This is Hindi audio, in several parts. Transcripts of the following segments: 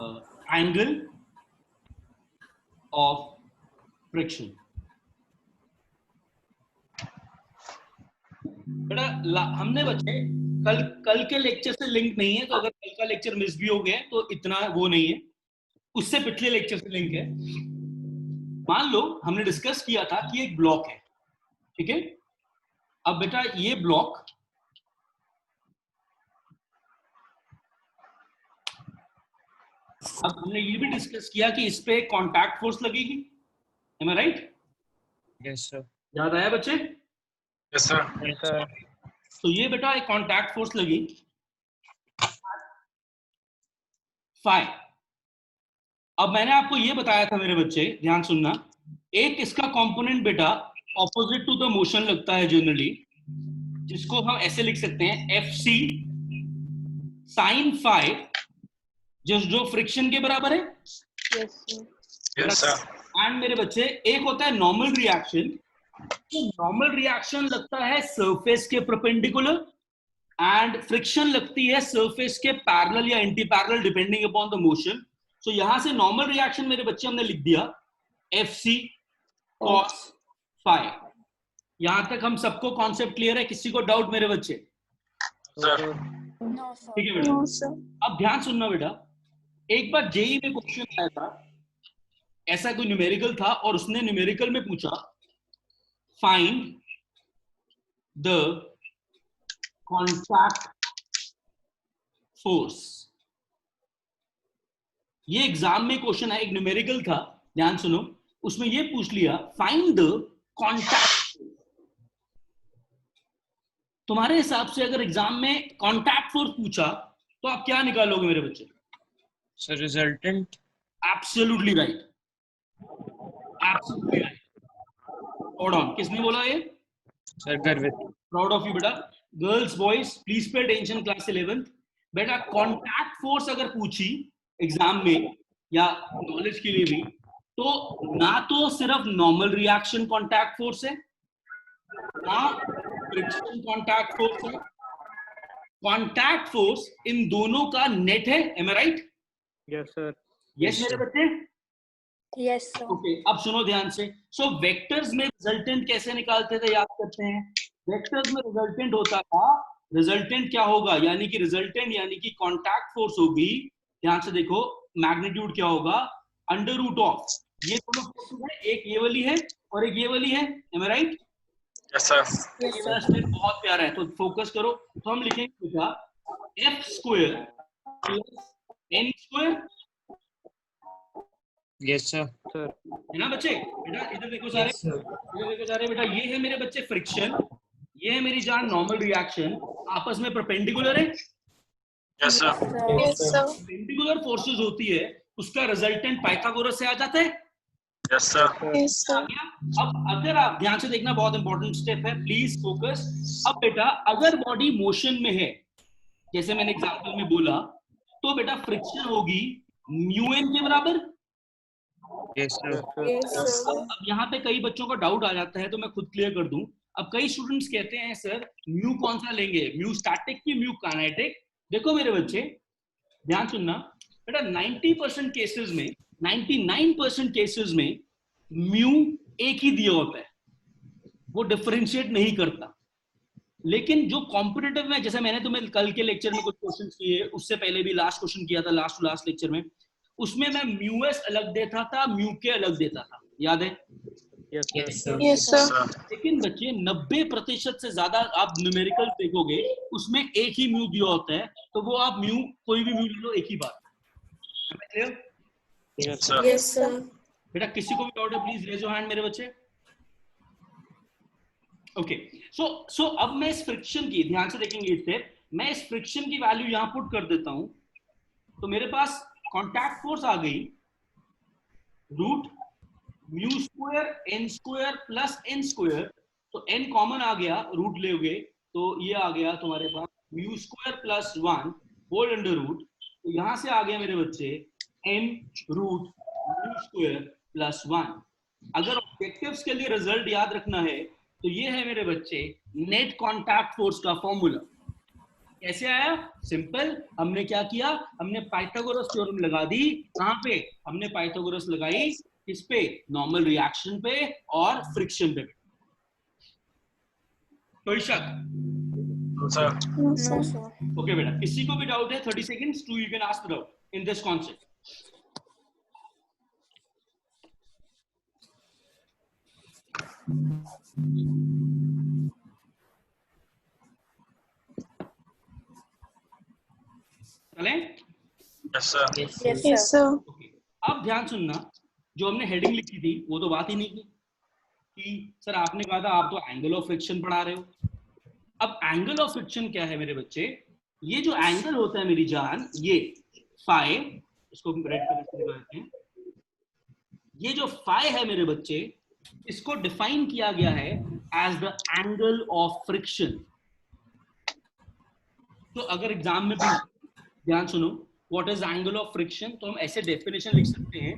Angle of friction. बेटा हमने बच्चे कल के लेक्चर से लिंक नहीं है, तो अगर कल का लेक्चर मिस भी हो गया तो इतना वो नहीं है, उससे पिछले लेक्चर से लिंक है। मान लो हमने डिस्कस किया था कि एक ब्लॉक है, ठीक है। अब बेटा ये ब्लॉक अब हमने ये भी डिस्कस किया कि इस पे कॉन्टैक्ट फोर्स लगेगी, M I right? Yes sir. याद आया बच्चे? Yes sir. तो ये बेटा एक कॉन्टैक्ट फोर्स लगी फाई। अब मैंने आपको ये बताया था मेरे बच्चे, ध्यान सुनना, एक इसका कंपोनेंट बेटा ऑपोजिट टू द मोशन लगता है जनरली, जिसको हम ऐसे लिख सकते हैं एफ सी साइन फाई, जो फ्रिक्शन के बराबर है। Yes sir. एंड मेरे बच्चे एक होता है नॉर्मल रिएक्शन, तो नॉर्मल रिएक्शन लगता है सरफेस के परपेंडिकुलर एंड फ्रिक्शन लगती है सरफेस के पैरेलल या anti parallel depending upon the motion. So यहां से नॉर्मल रिएक्शन मेरे बच्चे हमने लिख दिया एफ सी कॉस फाई। यहां तक हम सबको कॉन्सेप्ट क्लियर है? किसी को डाउट मेरे बच्चे? ठीक है बेटा। अब ध्यान सुनना बेटा, एक बार जेई में क्वेश्चन आया था, ऐसा कोई न्यूमेरिकल था और उसने न्यूमेरिकल में पूछा फाइंड द कॉन्टैक्ट फोर्स। ये एग्जाम में क्वेश्चन है, एक न्यूमेरिकल था, ध्यान सुनो, उसमें ये पूछ लिया फाइंड द कॉन्टैक्ट। तुम्हारे हिसाब से अगर एग्जाम में कॉन्टैक्ट फोर्स पूछा तो आप क्या निकालोगे मेरे बच्चे? Sir resultant. Absolutely right, absolutely right. Hold on, किसने बोला ये? सर गर्वित। प्राउड ऑफ यू बेटा। Girls boys please pay attention, class 11th। बेटा कॉन्टैक्ट फोर्स अगर पूछी एग्जाम में या नॉलेज के लिए भी, तो ना तो सिर्फ नॉर्मल रिएक्शन कॉन्टैक्ट फोर्स है, ना फ्रिक्शन कॉन्टैक्ट फोर्स है, कॉन्टैक्ट फोर्स इन दोनों का नेट है, am I right? Yes sir. Yes मेरे बच्चे? Yes sir. ओके, अब सुनो ध्यान से। सो वेक्टर्स में रिजल्टेंट कैसे निकालते थे, याद करते हैं? वेक्टर्स में रिजल्टेंट होता था, रिजल्टेंट क्या होगा, यानी कि रिजल्टेंट यानी कि कॉन्टैक्ट फोर्स होगी, ध्यान से देखो, मैग्नीट्यूड क्या होगा, अंडर रूट ऑफ, ये दोनों फोर्सेस है, एक ये वाली है और एक ये वाली है, am I right? Yes sir. ये वाला स्टेप बहुत प्यारा है, तो फोकस करो। तो हम लिखेंगे बेटा F square plus N square. Yes sir. है ना बच्चे? बेटा इधर देखो सारे, इधर देखो सारे बेटा, ये है मेरे बच्चे फ्रिक्शन, ये है मेरी जान नॉर्मल रिएक्शन, आपस में परपेंडिकुलर है। Yes sir. परपेंडिकुलर फोर्सेस होती है, उसका रिजल्टेंट पाइथागोरस से आ जाता है। Yes sir. अब अगर आप ध्यान से देखना, बहुत इंपॉर्टेंट स्टेप है, प्लीज फोकस। अब बेटा अगर बॉडी मोशन में है, जैसे मैंने एग्जांपल में बोला, तो बेटा फ्रिक्शन होगी म्यू एन के बराबर। Yes sir. अब यहाँ पे कई बच्चों का डाउट आ जाता है, तो मैं खुद क्लियर कर दूं। अब कई स्टूडेंट्स कहते हैं सर म्यू कौन सा लेंगे, म्यू स्टैटिक की म्यू काइनेटिक? देखो मेरे बच्चे ध्यान सुनना बेटा, 90% केसेस में, 99% केसेस में म्यू एक ही दिया होता है, वो डिफरेंशिएट नहीं करता। लेकिन जो कॉम्पिटिटिव में, जैसे मैंने तुम्हें कल के लेक्चर में कुछ क्वेश्चंस किए, उससे पहले भी लास्ट क्वेश्चन किया था, लास्ट टू लास्ट लेक्चर में, उसमें मैं म्यू एस अलग देता था, म्यू के अलग देता था, याद है? Yes sir. लेकिन बच्चे 90% से ज्यादा आप न्यूमेरिकल देखोगे, उसमें एक ही म्यू दिया होता है, तो वो आप म्यू कोई भी म्यू ले लो, एक ही बात। Yes sir. बेटा किसी को भी डाउट है प्लीज रेज योर हैंड मेरे बच्चे। ओके, सो अब मैं इस फ्रिक्शन की, ध्यान से देखेंगे स्टेप, मैं इस फ्रिक्शन की वैल्यू यहां पुट कर देता हूं, तो मेरे पास कॉन्टैक्ट फोर्स आ गई root mu square n square plus N square, तो एन कॉमन आ गया, रूट लोगे तो ये आ गया तुम्हारे पास mu square plus 1 whole under root, तो यहां से आ गया मेरे बच्चे n root mu square plus 1। अगर ऑब्जेक्टिव्स के लिए रिजल्ट याद रखना है, तो ये है मेरे बच्चे नेट कॉन्टैक्ट फोर्स का फॉर्मूला। कैसे आया? सिंपल, हमने क्या किया, हमने पाइथागोरस थ्योरम लगा दी। कहां पे? हमने पाइथागोरस लगाई किस पे? नॉर्मल रिएक्शन पे और फ्रिक्शन पे। कोई शक? No, sir. No, sir. Okay बेटा, किसी को भी डाउट है 30 seconds to you can ask the doubt in this concept. चलें? Yes, sir. Yes, sir. Okay, अब ध्यान सुनना, जो हमने हेडिंग लिखी थी वो तो बात ही नहीं की कि सर आपने कहा था आप तो एंगल ऑफ फ्रिक्शन पढ़ा रहे हो। अब एंगल ऑफ फ्रिक्शन क्या है मेरे बच्चे? ये जो एंगल होता है मेरी जान, ये फाई, इसको रेड कलर से दिखाते हैं, ये जो फाई है मेरे बच्चे, इसको डिफाइन किया गया है as the angle of friction. तो अगर एग्जाम में पूछ, ध्यान सुनो, what is angle of friction, तो हम ऐसे डेफिनेशन लिख सकते हैं,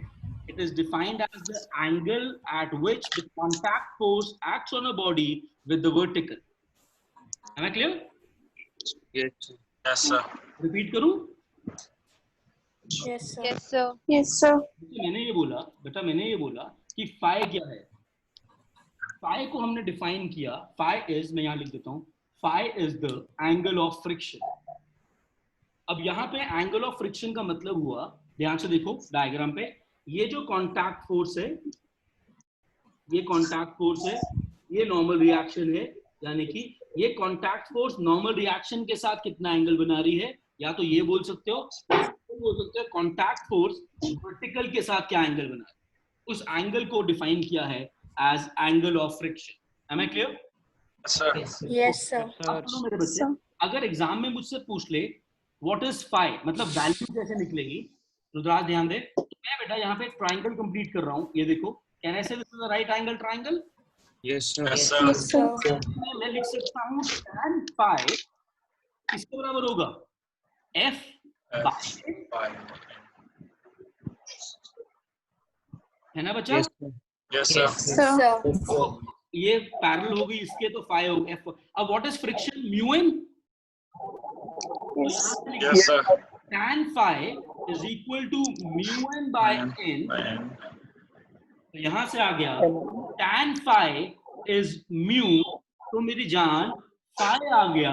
it is defined as the angle at which the contact force acts on a body with the vertical. Am I clear? Yes, sir. Yes, sir. Repeat करूं? Yes, sir. Yes, sir. Yes, sir. मैंने ये बोला बेटा, मैंने ये बोला कि फाई क्या है। फाई को हमने डिफाइन किया, फाई इज, मैं यहां लिख देता हूं, phi is the angle of friction. अब यहां पे एंगल ऑफ फ्रिक्शन का मतलब हुआ, ध्यान से देखो डायग्राम पे, ये जो कॉन्टैक्ट फोर्स है, ये कॉन्टैक्ट फोर्स है, ये नॉर्मल रिएक्शन है, यानी कि ये कॉन्टैक्ट फोर्स नॉर्मल रिएक्शन के साथ कितना एंगल बना रही है, या तो ये बोल सकते हो, बोल सकते हो कॉन्टैक्ट फोर्स वर्टिकल के साथ क्या एंगल बना रही है। उस एंगल को डिफाइन किया है as angle of friction. Am I clear? Yes, sir. Yes, sir. अब सुनो मेरे बच्चे, अगर एग्जाम में मुझसे पूछ ले व्हाट इज फाई, मतलब वैल्यू कैसे निकलेगी, रुद्राज ध्यान दे, तो मैं बेटा यहाँ पे एक ट्राइंगल कंप्लीट कर रहा हूँ, ये देखो, कैन आई से this is the right angle triangle? Yes, sir. Yes, sir. Yes, sir. मैं लिख सकता हूँ tan phi किसके बराबर होगा? f by, Fine. है ना बच्चा? Yes, sir. Yes, sir. Sir. ये पैरेलल होगी इसके, तो phi होगा f। अब what is friction? Mu N. Yes, sir. tan phi is equal to mu N by N. Fine. तो यहां से आ गया tan phi इज म्यू, तो मेरी जान phi आ गया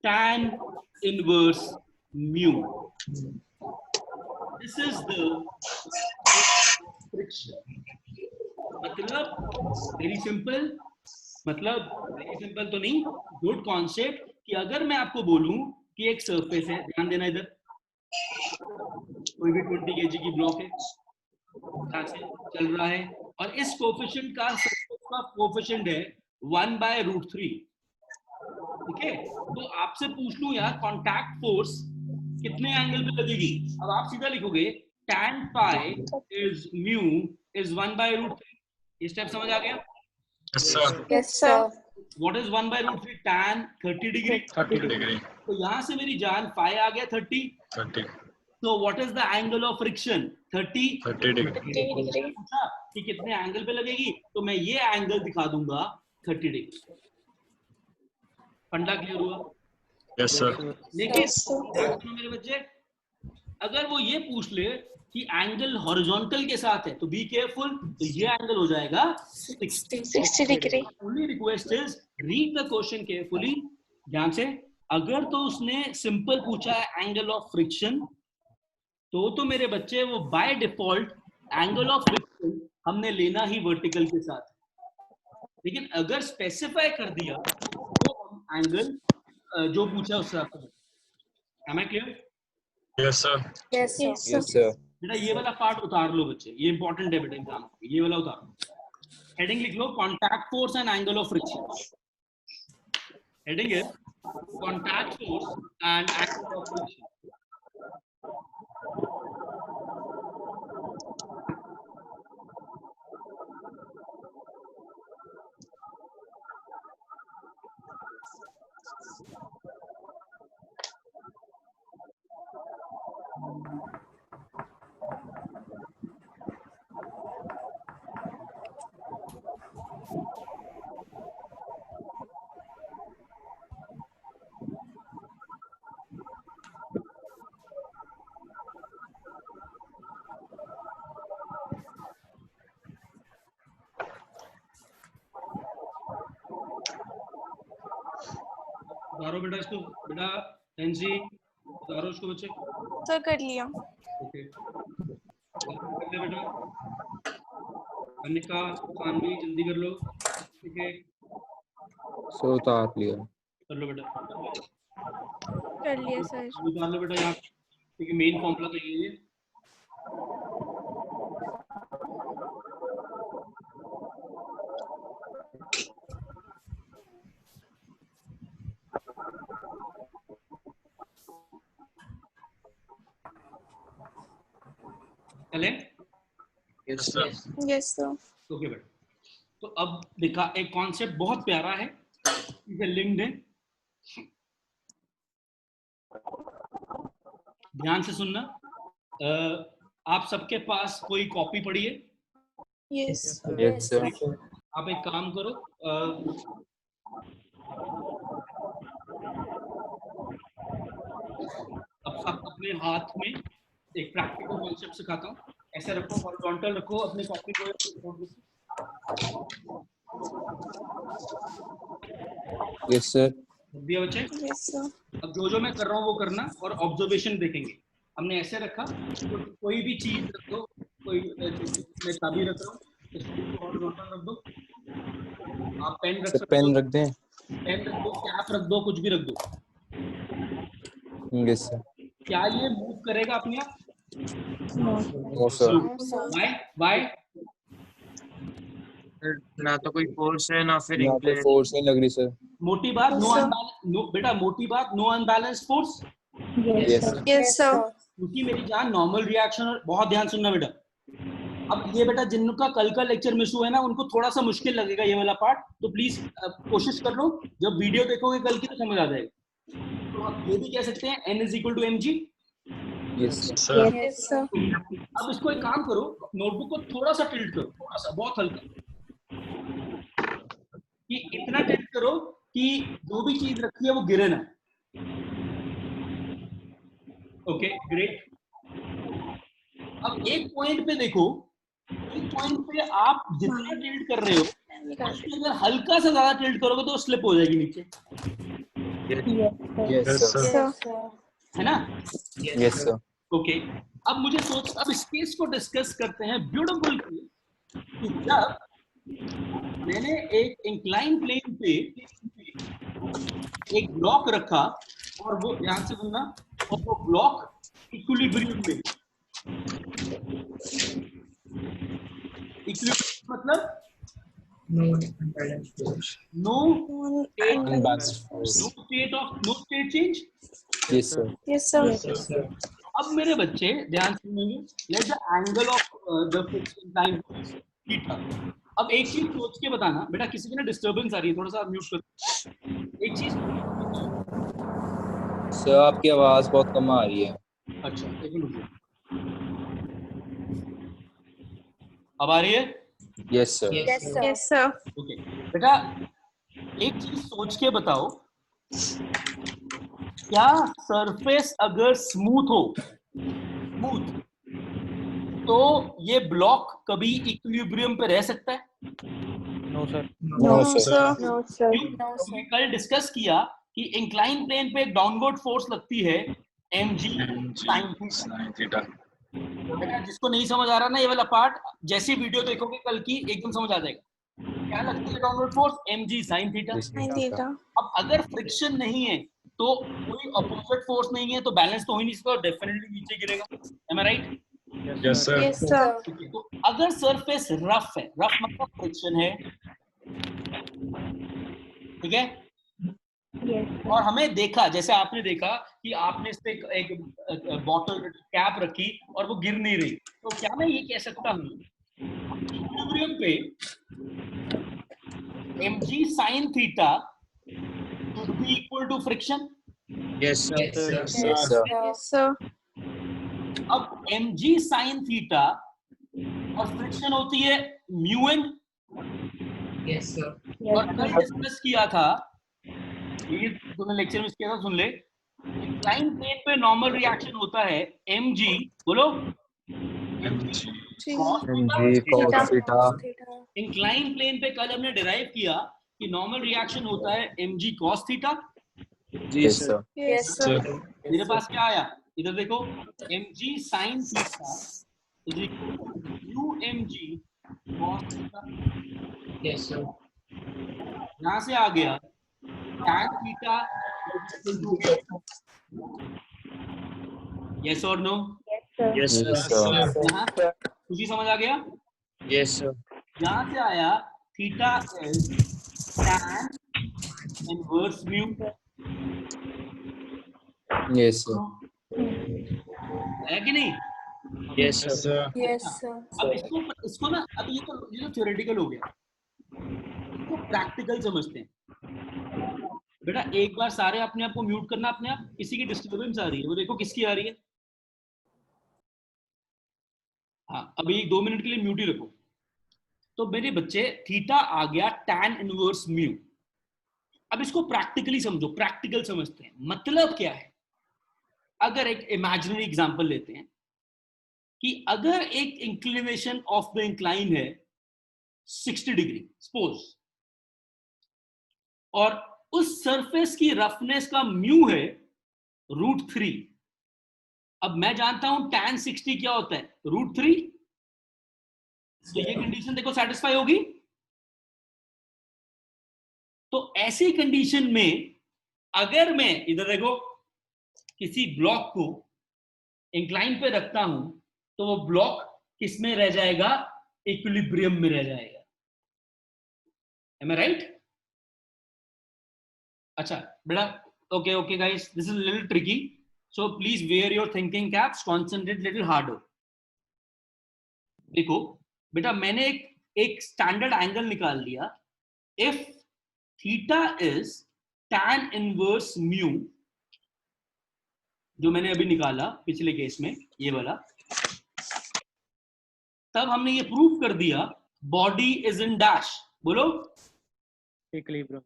tan inverse mu. This is the friction. मतलब वेरी सिंपल, मतलब वेरी सिंपल तो नहीं, गुड कॉन्सेप्ट, कि अगर मैं आपको बोलूं कि एक सरफेस है, ध्यान देना इधर, कोई भी 20 kg की ब्लॉक है, यहाँ से चल रहा है, और इस कोफिशिएंट का कोफिशिएंट है 1/√3, ठीक है? तो आपसे पूछ लूं यार कॉन्टैक्ट फोर्स कितने एंगल पे लगेगी, अब आप सीधा लिखोगे tan phi is mu is 1/√3। ये स्टेप समझ आ गया? Yes, sir. Yes, sir. What is 1/√3? tan 30 degree. 30 degree. तो यहां से मेरी जान phi आ गया 30। 30. तो what is the angle of friction? 30 30 degree. पूछा कि कितने एंगल पे लगेगी, तो मैं ये एंगल दिखा दूंगा 30 डिग्री। फंडा क्लियर हुआ? Yes, sir. लेकिन सुनो मेरे बच्चे, अगर वो ये पूछ ले कि एंगल हॉरिजॉन्टल के साथ है, तो बी केयरफुल, तो ये एंगल हो जाएगा 60 degree. Only request is read the question carefully, ध्यान से। अगर तो उसने सिंपल पूछा है एंगल ऑफ फ्रिक्शन, तो मेरे बच्चे वो by default angle of friction हमने लेना ही वर्टिकल के साथ। लेकिन अगर स्पेसिफाई कर दिया तो हम एंगल जो पूछा उससे आपको। Am I clear? Yes, sir. Yes, sir. Yes, sir. बेटा ये वाला पार्ट उतार लो बच्चे, ये इंपॉर्टेंट है बेटा एग्जाम, ये वाला उतार लो। हेडिंग लिख लो contact force and angle of friction. Heading है contact force and angle of friction. उतारो बेटा इसको, बेटा एनसी उतारो इसको बच्चे। सर कर लिया। ओके कर ले बेटा। अनिका सानवी जल्दी कर लो। ठीक है सो उतार लिया। कर लो बेटा, कर लिया सर। उतार लो बेटा यहाँ, क्योंकि मेन फॉर्मूला तो यही है। चले yes sir. Yes sir. Okay बेटा, तो अब देखा एक कॉन्सेप्ट बहुत प्यारा है, इसे लिंक्ड है, ध्यान से सुनना। आप सबके पास कोई कॉपी पड़ी है? Yes yes sir. आप एक काम करो, अब सब अपने हाथ में एक प्रैक्टिकल कॉन्सेप्ट सिखाता हूँ। ऐसे रखो, हॉरिजॉन्टल रखो अपनी कॉपी को। Yes sir. दिया बच्चे? Yes sir. अब जो मैं कर रहा हूँ वो करना और ऑब्जर्वेशन देखेंगे। हमने ऐसे रखा, तो कोई भी चीज रख दो, कोई मैं चाबी रख रहा हूँ, इसको हॉरिजॉन्टल रख दो। आप पेन रख सकते हो, पेन रख दें? पेन रख दो, कैप रख दो, कुछ भी रख दो। Yes sir. क्या ये मूव करेगा अपने आप? No sir. Why? ना तो कोई फोर्स है ना फिर इंक्लाइन। फोर्स नहीं लग रही सर। मोटी बात, Yes, नो sir. अनबैलेंस, बेटा मोटी बात, no unbalance force. Yes sir. Yes sir. क्योंकि मेरी जान नॉर्मल रिएक्शन, और बहुत ध्यान सुनना बेटा। अब ये बेटा जिनका कल का लेक्चर मिस हुआ है ना, उनको थोड़ा सा मुश्किल लगेगा ये वाला पार्ट, तो प्लीज कोशिश कर लो, जब वीडियो देखोगे कल की तो समझ आ जाएगा। तो आप ये भी कह सकते हैं n is equal to mg। Yes sir. Yes sir. अब इसको एक काम करो, नोटबुक को थोड़ा सा टिल्ट करो, थोड़ा सा, बहुत हल्का, कि इतना टिल्ट करो कि जो भी चीज रखी है वो गिरे ना। Okay great. अब एक पॉइंट पे देखो, एक पॉइंट पे आप जितना टिल्ट कर रहे हो, उसके अगर हल्का सा ज्यादा टिल्ट करोगे तो स्लिप हो जाएगी नीचे, यस सर। है ना? Yes sir. ओके अब मुझे अब इस केस को डिस्कस करते हैं ब्यूटीफुल कि जब मैंने एक इंक्लाइन प्लेन पे एक ब्लॉक रखा, और वो ध्यान से सुनना, और वो ब्लॉक इक्विलिब्रियम में, इक्विलिब्रियम मतलब no state change. Yes sir. Yes sir. अब मेरे बच्चे ध्यान सुनेंगे, let the angle of the fixed line theta. अब एक चीज सोच के बताना बेटा, किसी की ना डिस्टरबेंस आ रही है, थोड़ा सा म्यूट कर। एक चीज सर आपकी आवाज बहुत कम आ रही है। अच्छा एक मिनट, अब आ रही है? Yes sir. Yes sir. Okay बेटा एक चीज सोच के बताओ, क्या सरफेस अगर स्मूथ हो, स्मूथ, तो ये ब्लॉक कभी इक्विलिब्रियम पे रह सकता है? No sir. No sir. क्योंकि कल डिस्कस किया कि इंक्लाइन प्लेन पे एक डाउनवर्ड फोर्स लगती है mg sin थीटा। बेटा जिसको नहीं समझ आ रहा ना ये वाला पार्ट, जैसी वीडियो देखोगे कल की एकदम समझ आ जाएगा। क्या लगती है downward force? mg sin theta. अब अगर फ्रिक्शन नहीं है तो कोई अपोजिट फोर्स नहीं है, तो बैलेंस तो हो ही नहीं सकता, डेफिनेटली नीचे गिरेगा। Am I right? Yes sir. Yes sir. तो अगर सरफेस रफ है, रफ मतलब फ्रिक्शन है, ठीक है, और हमें देखा, जैसे आपने देखा कि आपने इस पे एक बॉटल कैप रखी और वो गिर नहीं रही, तो क्या मैं ये कह सकता हूँ इक्विलिब्रियम पे mg sin theta should be equal to friction? Yes sir. Yes sir. अब mg sin थीटा और फ्रिक्शन होती है म्यू n। Yes sir. और कल डिस्कस किया था, ये तूने लेक्चर में किया था, सुन ले, इंक्लाइन प्लेन पे नॉर्मल रिएक्शन होता है mg, बोलो इंक्लाइन प्लेन पे कल हमने डिराइव किया कि नॉर्मल रिएक्शन होता है mg cos थीटा, जी सर। Yes, sir. मेरे पास क्या आया, इधर देखो, mg sin theta is equal to umg cos theta. Yes, sir. यहाँ से आ गया tan theta is equal to, yes और no? Yes Yes, sir. sir. यहाँ तुझे समझ आ गया? Yes sir. यहाँ से आया theta is tan inverse mu, Yes, sir. है कि नहीं? Yes Yes, sir. sir. Yes, sir. अब इसको ना, अब ये तो थ्योरेटिकल हो गया, इसको प्रैक्टिकल समझते हैं। बेटा एक बार सारे अपने आप को म्यूट करना, अपने आप किसी की डिस्टर्बेंस आ रही है, वो देखो किसकी आ रही है। हाँ अभी 2 मिनट के लिए म्यूट ही रखो। तो मेरे बच्चे थीटा आ गया tan इनवर्स म्यू। अब इसको प्रैक्टिकली समझो, प्रैक्टिकल समझते हैं, मतलब क्या है। अगर एक इमेजिनरी एग्जांपल लेते हैं कि अगर एक इंक्लिनेशन ऑफ द इंक्लाइन है 60 डिग्री सपोज, और उस सरफेस की रफनेस का म्यू है √3। अब मैं जानता हूं tan 60 क्या होता है, √3। तो ये कंडीशन देखो सेटिस्फाई होगी। तो ऐसी कंडीशन में अगर मैं इधर देखो किसी ब्लॉक को इंक्लाइन पे रखता हूं, तो वो ब्लॉक किस में रह जाएगा, इक्विलिब्रियम में रह जाएगा। Am I right? अच्छा बेटा, okay okay guys, this is little tricky, so please wear your thinking caps, concentrate little harder. देखो बेटा, मैंने एक स्टैंडर्ड एंगल निकाल लिया। If theta is tan inverse mu, जो मैंने अभी निकाला पिछले केस में, ये वाला, तब हमने ये प्रूव कर दिया बॉडी इज इन डैश, बोलो Equilibrium.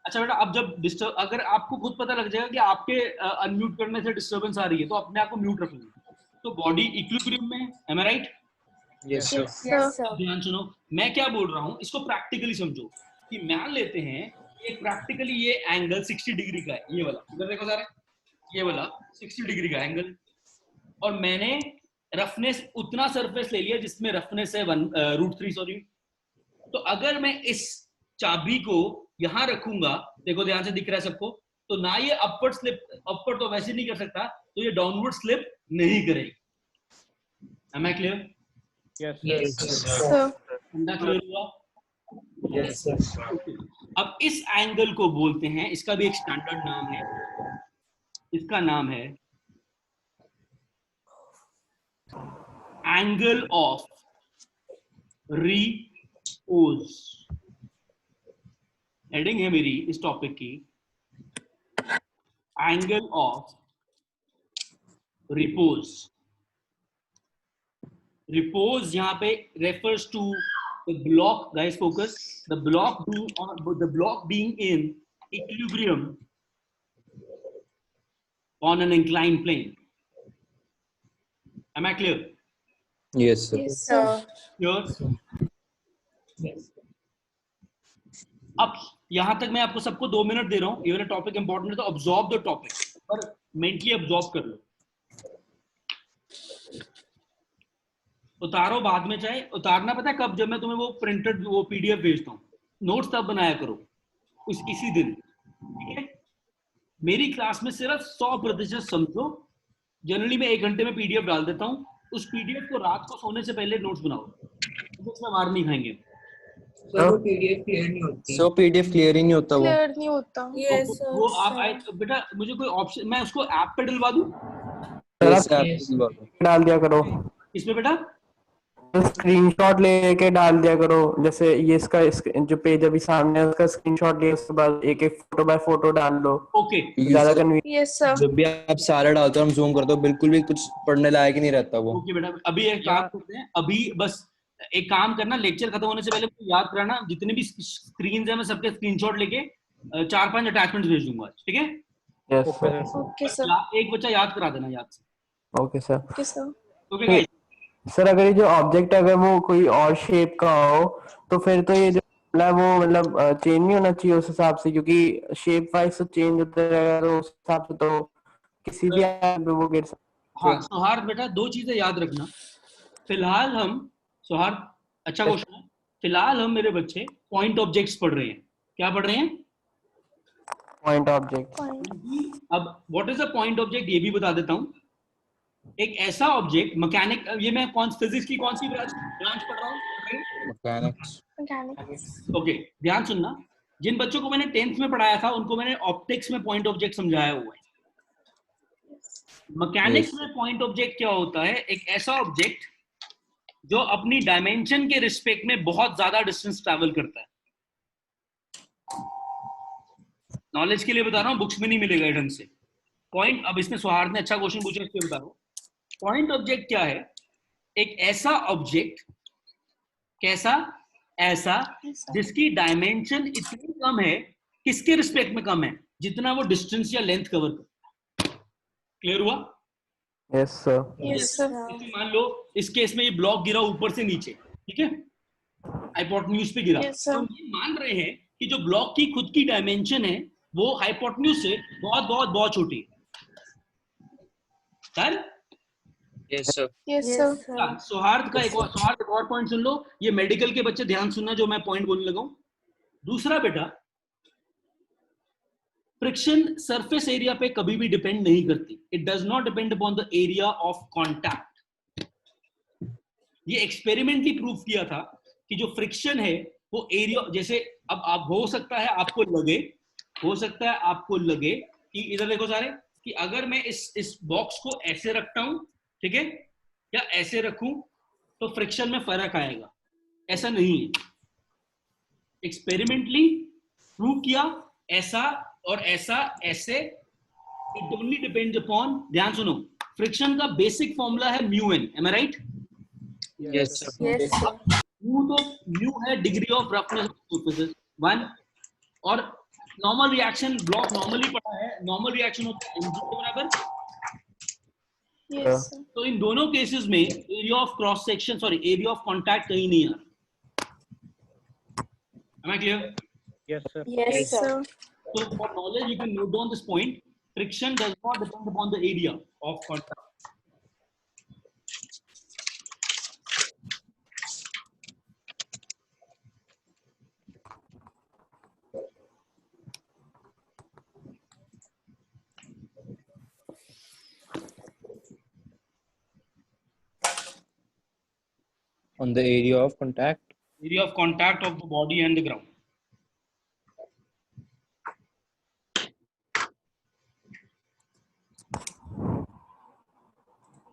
अच्छा बेटा, अब जब डिस्टर्ब, अगर आपको खुद पता लग जाएगा कि आपके अनम्यूट करने से डिस्टर्बेंस आ रही है, तो अपने आप को म्यूट रख लेना। तो बॉडी इक्विलिब्रियम में है, am I right? Yes sir. Yes, sir. अब ध्यान सुनो, मैं क्या बोल रहा हूं, इसको प्रैक्टिकली समझो। कि मान लेते हैं एक प्रैक्टिकली ये एंगल 60 डिग्री का है, ये वाला, इधर देखो सारे, ये वाला 60 डिग्री का एंगल, और मैंने रफनेस उतना सरफेस ले लिया जिसमें रफनेस है √3, सॉरी। तो अगर मैं इस चाबी को यहां रखूंगा, देखो ध्यान से दिख रहा है सबको, तो ना ये अपवर्ड स्लिप, अपवर्ड तो वैसे नहीं कर सकता, तो ये डाउनवर्ड स्लिप नहीं करेगी। Am I clear? Yes, sir. Sir. अंडा क्लियर हुआ? Yes, sir. अब इस एंगल को बोलते हैं, इसका भी एक स्टैंडर्ड नाम है, इसका नाम है एंगल ऑफ रिपोज। हेडिंग है मेरी इस टॉपिक की, एंगल ऑफ रिपोज। रिपोज यहां पे refers to the block, guys focus, the block being in equilibrium on an inclined plane. Am I clear? Yes, sir. Yes, sir. Clear? Yes. अब यहां तक मैं आपको सबको 2 मिनट दे रहा हूं, ये वाला टॉपिक इंपॉर्टेंट है, तो ऑब्जॉर्व द टॉपिक, पर मेंटली ऑब्जॉर्व कर लो। उतारो बाद में, चाहे उतारना पता है कब, जब मैं तुम्हें वो प्रिंटेड वो पीडीएफ भेजता हूँ, नोट्स तब बनाया करो इसी दिन, ठीक है? मेरी क्लास में सिर्फ 100% समझो। जनरली मैं 1 घंटे में पीडीएफ डाल देता हूँ, उस पीडीएफ को रात को सोने से पहले नोट्स बनाओ, इसमें मार नहीं खाएंगे। So वो PDF clear नहीं होती. So PDF clear ही नहीं होता वो। Clear नहीं होता. Yes, तो वो आप बेटा, मुझे कोई ऑप्शन, मैं उसको ऐप पे डलवा दूं? Yes, sir. Yes. डाल दिया करो, इसमें बेटा स्क्रीनशॉट लेके डाल दिया करो। जैसे ये इसका जो पेज अभी सामने है उसका स्क्रीनशॉट ले, उसके बाद एक एक फोटो बाय फोटो डाल लो, ओके। ज्यादा कन्वीनियंट। Yes, sir. जब भी आप सारा डालते हो, हम जूम करते हो, बिल्कुल भी कुछ पढ़ने लायक ही नहीं रहता वो। ओके बेटा, अभी एक काम करते हैं, अभी बस एक काम करना, लेक्चर खत्म होने से पहले मुझे याद कराना, जितने भी स्क्रीन है मैं सबके स्क्रीनशॉट लेके 4-5 अटैचमेंट भेज दूंगा, ठीक है? Yes sir. Okay, sir. एक बच्चा याद करा देना याद से, okay sir. Okay, sir. Okay guys? Sir अगर ये जो ऑब्जेक्ट अगर वो कोई और शेप का हो, तो फिर तो ये जो मतलब वो मतलब चेंज नहीं होना चाहिए उस हिसाब से, क्योंकि शेप वाइज तो चेंज होता रहेगा, तो उस हिसाब से तो किसी भी एंगल पे वो गिर सकता हाँ है। सौहार्द बेटा, दो चीजें याद रखना। फिलहाल हम सौहार्द, अच्छा क्वेश्चन है। फिलहाल हम मेरे बच्चे पॉइंट ऑब्जेक्ट्स पढ़ रहे हैं। क्या पढ़ रहे हैं? Point object. Point. अब what is a point object ये भी बता देता हूं। एक ऐसा ऑब्जेक्ट, मैकेनिक, ये मैं फिजिक्स की कौन सी ब्रांच पढ़ रहा हूँ? मैकेनिक्स। Mechanics. ओके, ध्यान सुनना। जिन बच्चों को मैंने 10th में पढ़ाया था उनको मैंने ऑप्टिक्स में पॉइंट ऑब्जेक्ट समझाया हुआ है। Mechanics Yes. में पॉइंट ऑब्जेक्ट क्या होता है? एक ऐसा ऑब्जेक्ट जो अपनी डायमेंशन के रिस्पेक्ट में बहुत ज्यादा डिस्टेंस ट्रैवल करता है। नॉलेज के लिए बता रहा हूँ, बुक्स में नहीं मिलेगा ढंग से। पॉइंट, अब इसमें सौहार्द ने अच्छा क्वेश्चन पूछा, इसलिए बता रहा हूँ। पॉइंट ऑब्जेक्ट क्या है? एक ऐसा ऑब्जेक्ट, कैसा? ऐसा, जिसकी डायमेंशन इतनी कम है, किसके रिस्पेक्ट में कम है? जितना वो डिस्टेंस या लेंथ कवर कर। क्लियर हुआ? Yes sir. Yes, sir. जैसे मान लो इस केस में ये ब्लॉक गिरा ऊपर से नीचे, ठीक है, हाइपोटेन्यूज पे गिरा। Yes, sir. तो हम ये मान रहे हैं कि जो ब्लॉक की खुद की डायमेंशन है वो हाइपोटेन्यूज से बहुत बहुत बहुत छोटी है। Done? Yes, sir. Yes, sir. सौहार्द का एक और पॉइंट सुन लो। ये मेडिकल के बच्चे ध्यान सुनना जो मैं पॉइंट बोलने लगा हूं। दूसरा बेटा, फ्रिक्शन सरफेस एरिया पे कभी भी डिपेंड नहीं करती। It does not depend upon the area of contact. ये एक्सपेरिमेंटली प्रूव किया था कि जो फ्रिक्शन है वो एरिया, जैसे अब आप हो सकता है आपको लगे कि इधर देखो सारे, कि अगर मैं इस बॉक्स को ऐसे रखता हूं, ठीक है, या ऐसे रखूं, तो फ्रिक्शन में फर्क आएगा। ऐसा नहीं है, एक्सपेरिमेंटली प्रूव किया। ऐसा और ऐसा ऐसे, इट ओनली डिपेंड्स अपॉन, ध्यान सुनो, फ्रिक्शन का बेसिक फॉर्मूला है mu n. Am I right? Yes, sir. Yes, sir. Mu है degree of roughness of surfaces 1, और नॉर्मल रिएक्शन ब्लॉक नॉर्मली पढ़ा है, नॉर्मल रिएक्शन होता है mg के बराबर। Yes, sir. तो इन दोनों केसेस में area of cross section, sorry area of contact कहीं नहीं आ रहा। Am I clear? Yes, sir. So for knowledge, you can note down this point. Friction does not depend upon the area of contact. On the area of contact. Area of contact of the body and the ground.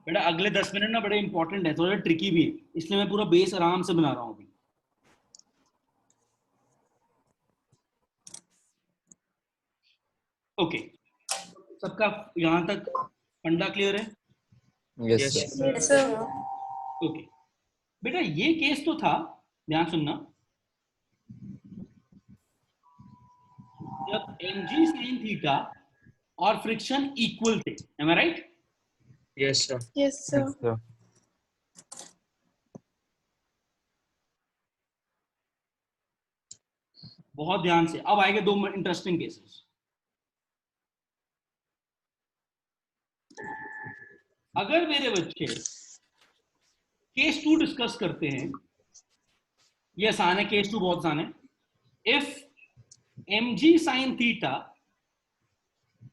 बेटा अगले 10 मिनट ना बड़े इंपॉर्टेंट है, थोड़ा ट्रिकी भी है, इसलिए मैं पूरा बेस आराम से बना रहा हूं अभी। ओके, सबका यहां तक फंडा क्लियर है? Yes. Yes, Sir. sir. Yes, sir. Okay बेटा, ये केस तो था, ध्यान सुनना, जब mg sin थीटा और फ्रिक्शन इक्वल थे। M I right? Yes, sir. Yes, sir. Yes, sir. बहुत ध्यान से, अब आएंगे दो इंटरेस्टिंग केसेस। अगर मेरे बच्चे केस 2 डिस्कस करते हैं, ये आसान है, केस 2 बहुत आसान है। If mg sin theta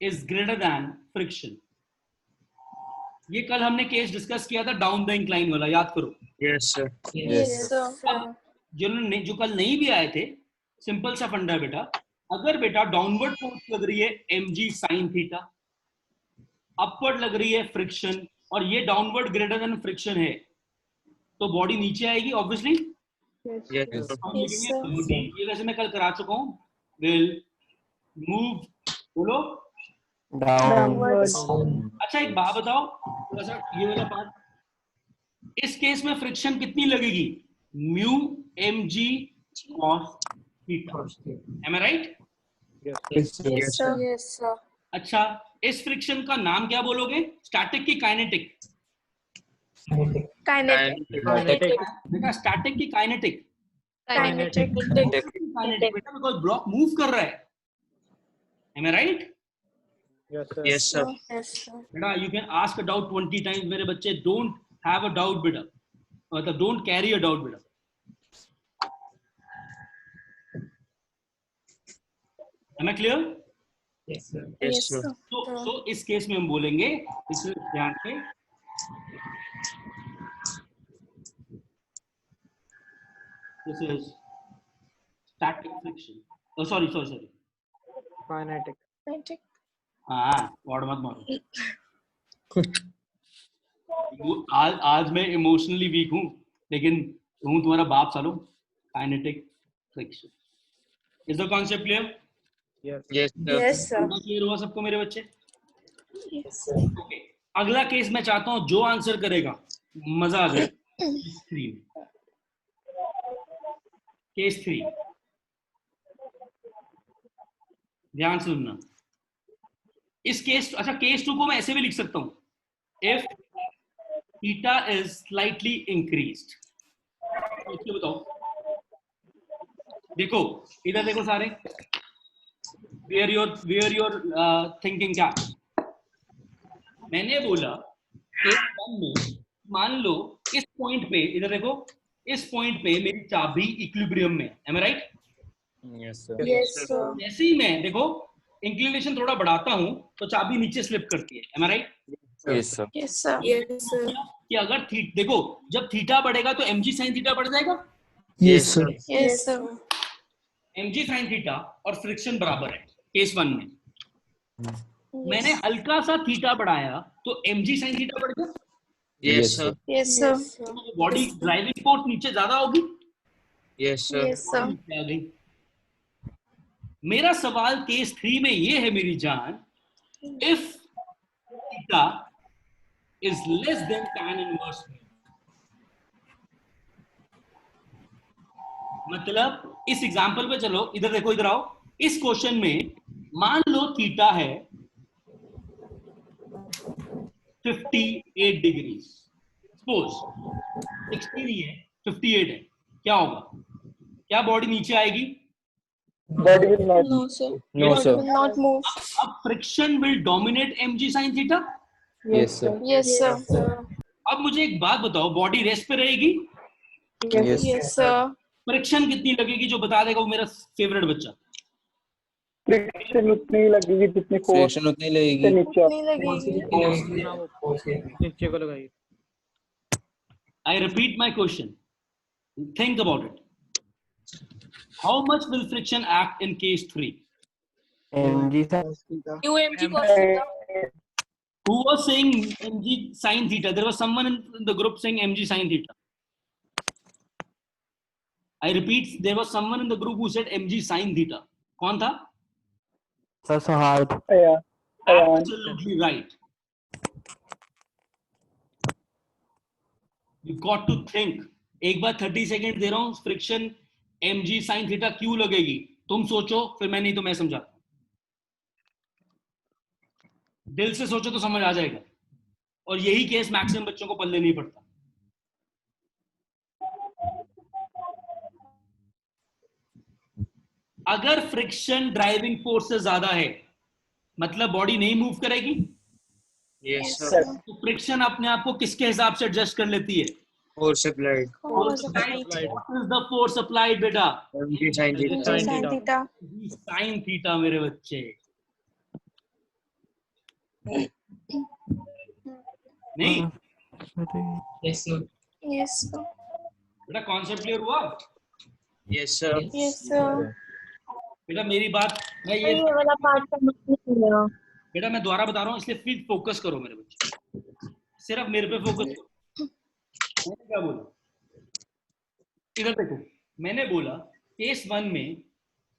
is greater than friction, ये कल हमने केस डिस्कस किया था डाउन द इंक्लाइन वाला, याद करो। Yes, sir. Yes, sir. जिन्होंने जो कल नहीं भी आए थे, सिंपल सा फंडा है बेटा। अगर बेटा डाउनवर्ड फोर्स लग रही है mg sin थीटा, अपवर्ड लग रही है फ्रिक्शन, और ये डाउनवर्ड ग्रेटर देन फ्रिक्शन है, तो बॉडी नीचे आएगी ऑब्वियसली। Yes, sir. हम Yes, लिखेंगे sir. body, ये वैसे मैं कल करा चुका हूँ, विल मूव, बोलो। डाउनवर्ड। अच्छा एक बात बताओ, थोड़ा सा ये वाला पार्ट, इस केस में फ्रिक्शन कितनी लगेगी? Mu mg cos theta. Am I right? Yes, sir. Yes, sir. Yes, sir. अच्छा, इस फ्रिक्शन का नाम क्या बोलोगे? स्टैटिक की काइनेटिक? Kinetic. बेटा स्टैटिक की काइनेटिक। Kinetic. काइनेटिक बेटा, बिकॉज ब्लॉक मूव कर रहा है. Am I right? Yes, sir. Yes, sir. बेटा you can ask a doubt 20 times. मेरे बच्चे don't have a doubt बेटा, मतलब don't carry a doubt बेटा. Am I clear? Yes, sir. Yes, Yes, sir. sir. So इस केस में हम बोलेंगे, इस ध्यान से, this is static friction. Oh, sorry. Kinetic. हाँ, वर्ड मत मारो. आज मैं इमोशनली वीक हूँ, लेकिन हूँ तुम्हारा बाप सालो. Kinetic friction. Is the concept clear? Yes, sir. Yes, sir. Clear हुआ सबको मेरे बच्चे? Yes. ओके, अगला केस मैं चाहता हूँ जो आंसर करेगा मजा आ जाए. केस 3 ध्यान से सुनना. इस केस, अच्छा केस 2 को मैं ऐसे भी लिख सकता हूँ, if theta is slightly increased. इसको बताओ. देखो इधर देखो सारे, वेयर योर थिंकिंग कैप. मैंने बोला केस 1 में मान लो इस पॉइंट पे, इधर देखो, इस पॉइंट पे मेरी चाबी इक्विलिब्रियम में. M I right? Yes, sir. Yes, sir. जैसे ही मैं देखो इंक्लिनेशन थोड़ा बढ़ाता हूं तो चाबी नीचे स्लिप करती है. Am I right? Yes, sir. Yes, sir. Yes, sir. कि अगर देखो जब थीटा बढ़ेगा तो mg sin थीटा बढ़ जाएगा. Yes, sir. Yes, sir. mg sin theta और फ्रिक्शन बराबर है केस 1 में. मैंने हल्का सा थीटा बढ़ाया तो mg sin थीटा बढ़ गया. Yes, sir. Yes, sir. Body driving force नीचे ज्यादा होगी. Yes, sir. Yes, sir. नीचे आ गई. मेरा सवाल केस 3 में ये है मेरी जान, if theta is less than tan inverse mu. मतलब इस एग्जांपल पे चलो, इधर देखो, इधर आओ. इस क्वेश्चन में मान लो थीटा है 58 डिग्री, सपोज 60 नहीं है 58 है. क्या होगा? क्या बॉडी नीचे आएगी? Body will not. No, sir. No, Body sir. will not move. अब friction will dominate mg sin theta. Yes, sir. Yes, sir. अब मुझे एक बात बताओ, बॉडी रेस्ट पे रहेगी, Yes, Yes, sir. फ्रिक्शन कितनी लगेगी? जो बता देगा वो मेरा फेवरेट बच्चा. Friction उतनी लगेगी जितनी force फ्रिक्शन उतनी लगेगी. से नीचे नहीं लगेगी. नीचे को लगाइए. I repeat my question. Think about it. How much will friction act in case 3? mg UMG cos theta. Who was saying mg sin theta? There was someone in the group saying mg sin theta. I repeat, there was someone in the group who said mg sin theta. कौन था? sir Saharth. Yeah. Absolutely right. You got to think. एक बार 30 सेकेंड दे रहा हूं, फ्रिक्शन mg sin थीटा क्यों लगेगी? तुम सोचो, फिर मैं नहीं तो मैं समझाता. दिल से सोचो तो समझ आ जाएगा. और यही केस मैक्सिमम बच्चों को पल्ले नहीं पड़ता. अगर फ्रिक्शन ड्राइविंग फोर्स से ज्यादा है, मतलब बॉडी नहीं मूव करेगी. Yes, sir. तो फ्रिक्शन अपने आप को किसके हिसाब से एडजस्ट कर लेती है? Force applied. Force applied. What is the force applied बेटा? mg sin theta. Sin theta. Sine theta मेरे बच्चे. नहीं Yes, sir. Yes, sir. बेटा कॉन्सेप्ट क्लियर हुआ? Yes, sir. Yes, sir. बेटा मेरी बात, मैं ये ये वाला पार्ट समझ नहीं आया. बेटा मैं दोबारा बता रहा हूँ, इसलिए फिर फोकस करो मेरे बच्चे, सिर्फ मेरे पे फोकस करो. मैंने क्या बोला? इधर देखो, मैंने बोला केस 1 में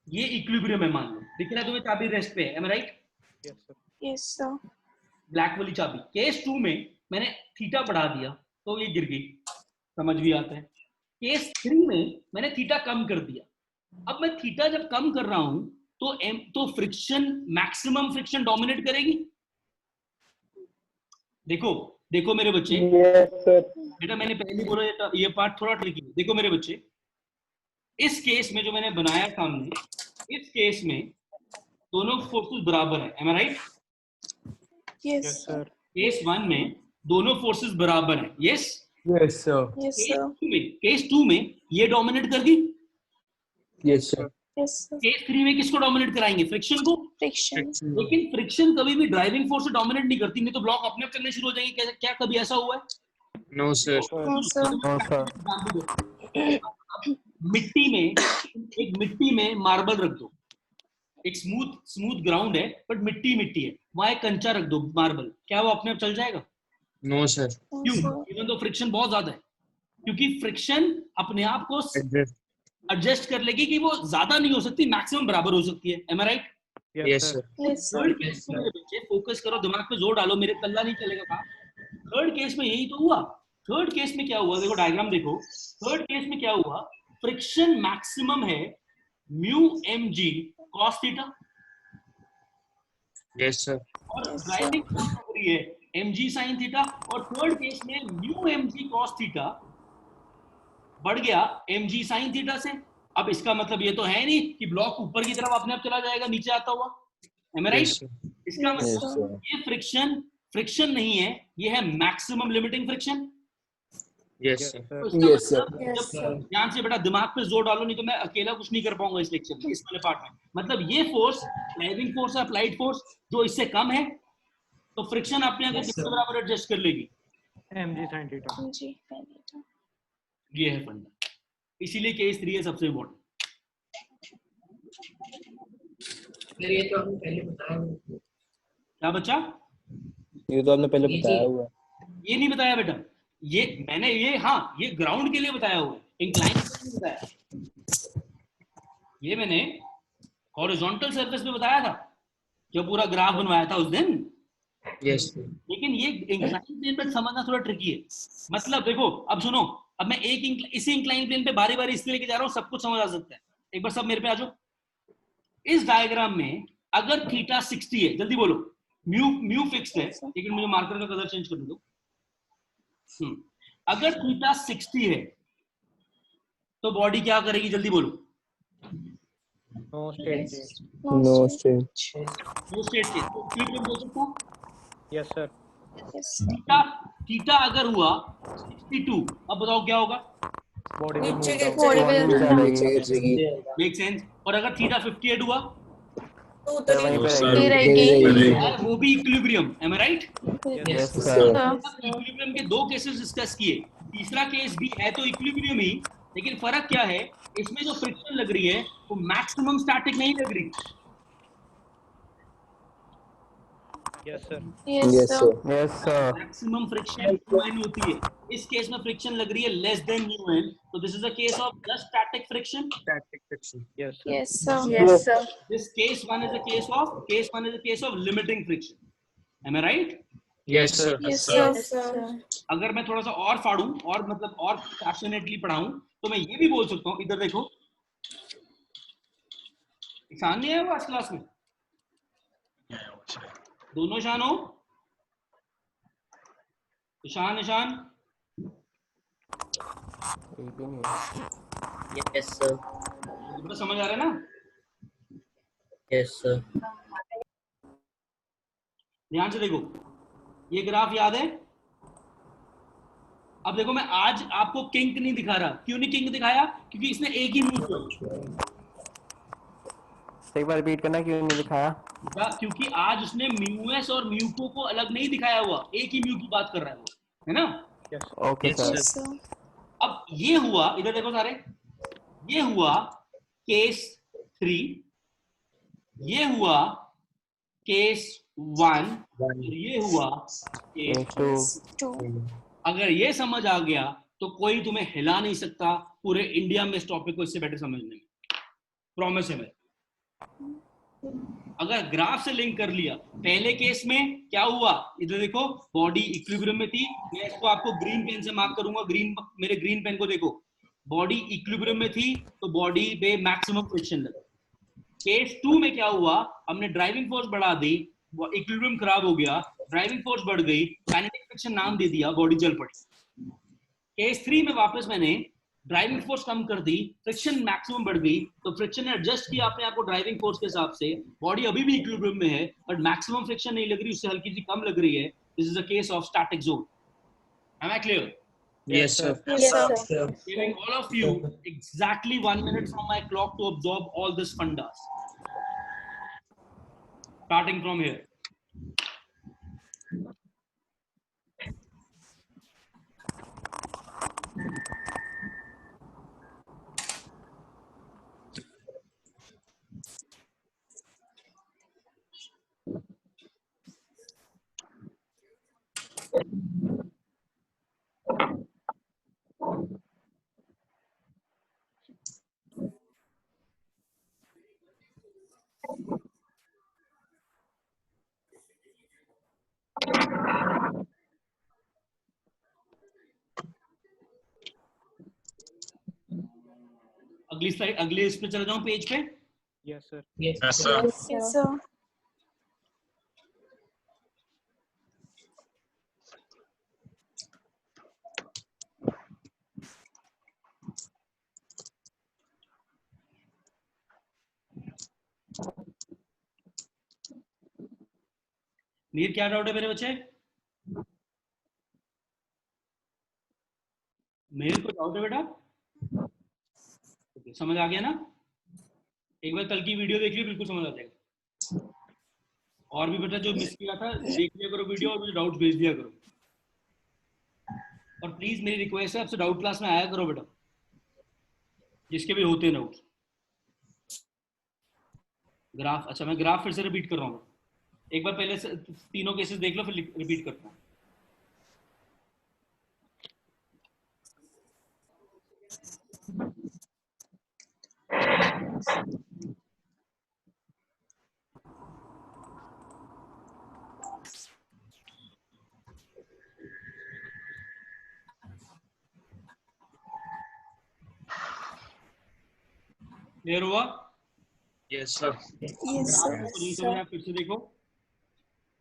ये इक्विलिब्रियम है, मान लो दिख रहा है तुम्हें चाबी रेस्ट पे है. Am I right? Yes, sir. Black वाली चाबी. केस 2 में मैंने थीटा बढ़ा दिया तो ये गिर गई, समझ भी आता है. केस 3 में मैंने थीटा कम कर दिया. अब मैं थीटा जब कम कर रहा हूं तो फ्रिक्शन, मैक्सिमम फ्रिक्शन डोमिनेट करेगी. देखो देखो मेरे बच्चे, Yes, sir. बेटा मैंने पहले बोला ये पार्ट थोड़ा ट्रिकी है. देखो मेरे बच्चे, इस केस में जो मैंने बनाया सामने, इस केस में दोनों फोर्सेस बराबर है, am I right? Yes, sir. Case 1 में दोनों फोर्सेस बराबर हैं, yes? Yes sir, Yes, sir. Case 2 में ये डोमिनेट कर दी, yes sir, Yes, sir. Case 3 में किसको डोमिनेट कराएंगे? फ्रिक्शन को। Friction. लेकिन फ्रिक्शन कभी भी ड्राइविंग फोर्स से डोमिनेट नहीं करती, नहीं तो ब्लॉक अपने आप चलने शुरू हो जाएंगे। क्या कभी ऐसा हुआ है? No, sir. No, sir. No sir, मिट्टी में मार्बल रख दो, एक स्मूथ ग्राउंड है बट मिट्टी है, वहां एक कंचा रख दो मार्बल, क्या वो अपने आप चल जाएगा? No, sir. No, क्यों? sir. इवन तो फ्रिक्शन बहुत ज्यादा है, क्योंकि फ्रिक्शन अपने आप को Adjust. एडजस्ट कर लेगी कि वो ज्यादा नहीं हो सकती, मैक्सिमम बराबर हो सकती है, am I right? Yes, sir. Yes, sir. Third case में मेरे बच्चे फोकस करो, दिमाग पे जोर डालो, मेरे कल्ला नहीं चलेगा काम। थर्ड केस में यही तो हुआ। थर्ड केस में क्या हुआ, देखो डायग्राम देखो। थर्ड केस में क्या हुआ, फ्रिक्शन मैक्सिमम है mu M G cos theta, Yes, sir. और ड्राइविंग फोर्स लग रही है एम जी साइन थीटा, और थर्ड केस में mu M G cos theta बढ़ गया एम जी साइन थीटा से। अब इसका मतलब ये तो है नहीं कि ब्लॉक ऊपर की तरफ अपने आप चला जाएगा नीचे आता हुआ, M I right? Yes, sir. इसका Yes, मतलब sir. ये फ्रिक्शन नहीं है, ये है maximum limiting friction. Yes, sir. Yes sir, Yes, sir. ध्यान से बेटा दिमाग पे जोर डालो, नहीं तो मैं अकेला कुछ नहीं कर पाऊंगा इस लेक्चर में, इस वाले पार्ट में। मतलब ये फोर्स ड्राइविंग फोर्स है, अप्लाइड फोर्स, जो इससे कम है तो फ्रिक्शन अपने आप को किसके बराबर एडजस्ट कर लेगी? G, sin theta. ये है फंडा, इसीलिए केस 3 है सबसे इम्पोर्टेंट। ये तो हमने पहले बताया हुआ। क्या बच्चा? ये तो आपने पहले बताया हुआ है। ये नहीं बताया बेटा, ये मैंने ये ग्राउंड के लिए बताया हुआ है, इंक्लाइन नहीं बताया। ये मैंने हॉरिजॉन्टल सरफेस पे बताया था, जो पूरा ग्राफ बनवाया था उस दिन। Yes, sir. लेकिन ये इंक्लाइन प्लेन पे समझना थोड़ा ट्रिकी है। मतलब देखो, अब सुनो, अब मैं इसी इंक्लाइन प्लेन पे बारी बारी इसलिए लेके जा रहा हूँ, सब कुछ समझ आ सकता है। एक बार सब मेरे पे आ जाओ। इस डायग्राम में अगर थीटा 60 है, जल्दी बोलो, म्यू फिक्स्ड है, लेकिन मुझे मार्कर का कलर चेंज करने दो। अगर थीटा 60 है तो बॉडी क्या करेगी, जल्दी बोलो। नो स्ट्रेट, नो स्टेट के तो इक्विलिब्रियम बोल सकता हूं। यस सर, थीटा अगर हुआ 62, अब बताओ क्या होगा? बॉडी नीचे will के बॉडी move will down. नीचे गिरेगी। Make sense? और अगर थीटा 58 हुआ, तो वहीं पे sir. नहीं गिरेगी। रहेगी। यार वो भी equilibrium, am I right? Yes Sir. Sir, equilibrium के दो केसेस डिस्कस किए, तीसरा केस भी है तो इक्विलिब्रियम ही, लेकिन फर्क क्या है, इसमें जो फ्रिक्शन लग रही है वो मैक्सिमम स्टैटिक नहीं लग रही। Yes sir, Yes, yes sir. Sir, yes sir, maximum friction mu n होती है, इस केस में फ्रिक्शन लग रही है लेस देन न्यूएन, तो this is a case of just static friction. Static friction. Yes Yes, sir. Yes, sir. This case one is a case of limiting friction. Am I right? Yes, sir. Yes, sir. अगर मैं थोड़ा सा और फाड़ूं और मतलब और पैशनेटली पढ़ाऊं तो मैं ये भी बोल सकता हूं, इधर देखो, ईशान नहीं है वो आज क्लास में, दोनों ईशान हो, ईशान ईशान, Yes, sir. तो समझ आ रहा है ना? Yes, sir. ध्यान से देखो, ये ग्राफ याद है? अब देखो, मैं आज आपको किंक नहीं दिखा रहा। क्यों नहीं किंक दिखाया? क्योंकि इसने एक ही मूव किया। एक बार रिपीट करना, क्यों नहीं दिखाया? क्योंकि आज उसने म्यूएस और म्यूको को अलग नहीं दिखाया हुआ, एक ही म्यू की बात कर रहा है वो, है ना? Okay Yes, sir, Yes, sir. अब ये हुआ, इधर देखो सारे, ये हुआ केस 3, ये हुआ केस 1, और ये हुआ केस 2, 2. अगर ये समझ आ गया तो कोई तुम्हें हिला नहीं सकता पूरे इंडिया में इस टॉपिक को इससे बेटर समझने में, प्रॉमिस है मैं। अगर ग्राफ से लिंक कर लिया, पहले केस में क्या हुआ, इधर देखो, बॉडी इक्विलिब्रियम में थी, मैं इसको आपको ग्रीन पेन से मार्क करूंगा, मेरे ग्रीन पेन को देखो, बॉडी इक्विलिब्रियम में थी तो बॉडी पे मैक्सिमम फ्रिक्शन लगा। केस 2 में क्या हुआ, हमने ड्राइविंग फोर्स बढ़ा दी, इक्विलिब्रियम खराब हो गया, ड्राइविंग फोर्स बढ़ गई, काइनेटिक फ्रिक्शन नाम दे दिया, बॉडी चल पड़ी। केस 3 में वापस मैंने ड्राइविंग फोर्स कम कर दी, फ्रिक्शन मैक्सिमम बढ़ गई, तो फ्रिक्शन ने एडजस्ट किया अपने आप को ड्राइविंग फोर्स के हिसाब से, बॉडी अभी भी इक्विलिब्रियम में है बट मैक्सिमम फ्रिक्शन नहीं लग रही, उससे हल्की सी कम लग रही है. This is a case of static zone. Am I clear? Yes, sir. Yes, sir. Giving all of you exactly 1 minute from my clock to absorb all this fundas. Starting from here. अगली स्लाइड, अगले इस पे चले जाऊं पेज पे. Yes, sir. Yes, sir. Yes, sir. नीर क्या डाउट है मेरे बच्चे? मेरे को डाउट है बेटा? Okay, समझ आ गया ना? एक बार कल की वीडियो देख लियो, बिल्कुल समझ आ जाएगा. और भी बेटा जो मिस किया था देख लिया करो वीडियो और मुझे डाउट भेज दिया करो. और प्लीज मेरी रिक्वेस्ट है, आपसे डाउट क्लास में आया करो बेटा, जिसके भी होते हैं डाउट. ग्राफ, अच्छा मैं ग्राफ फिर से रिपीट कर रहा हूँ. एक बार पहले से तीनों केसेस देख लो, फिर रिपीट करता हूँ. क्लियर हुआ? Yes, sir. Yes, sir. Position समझ, फिर से देखो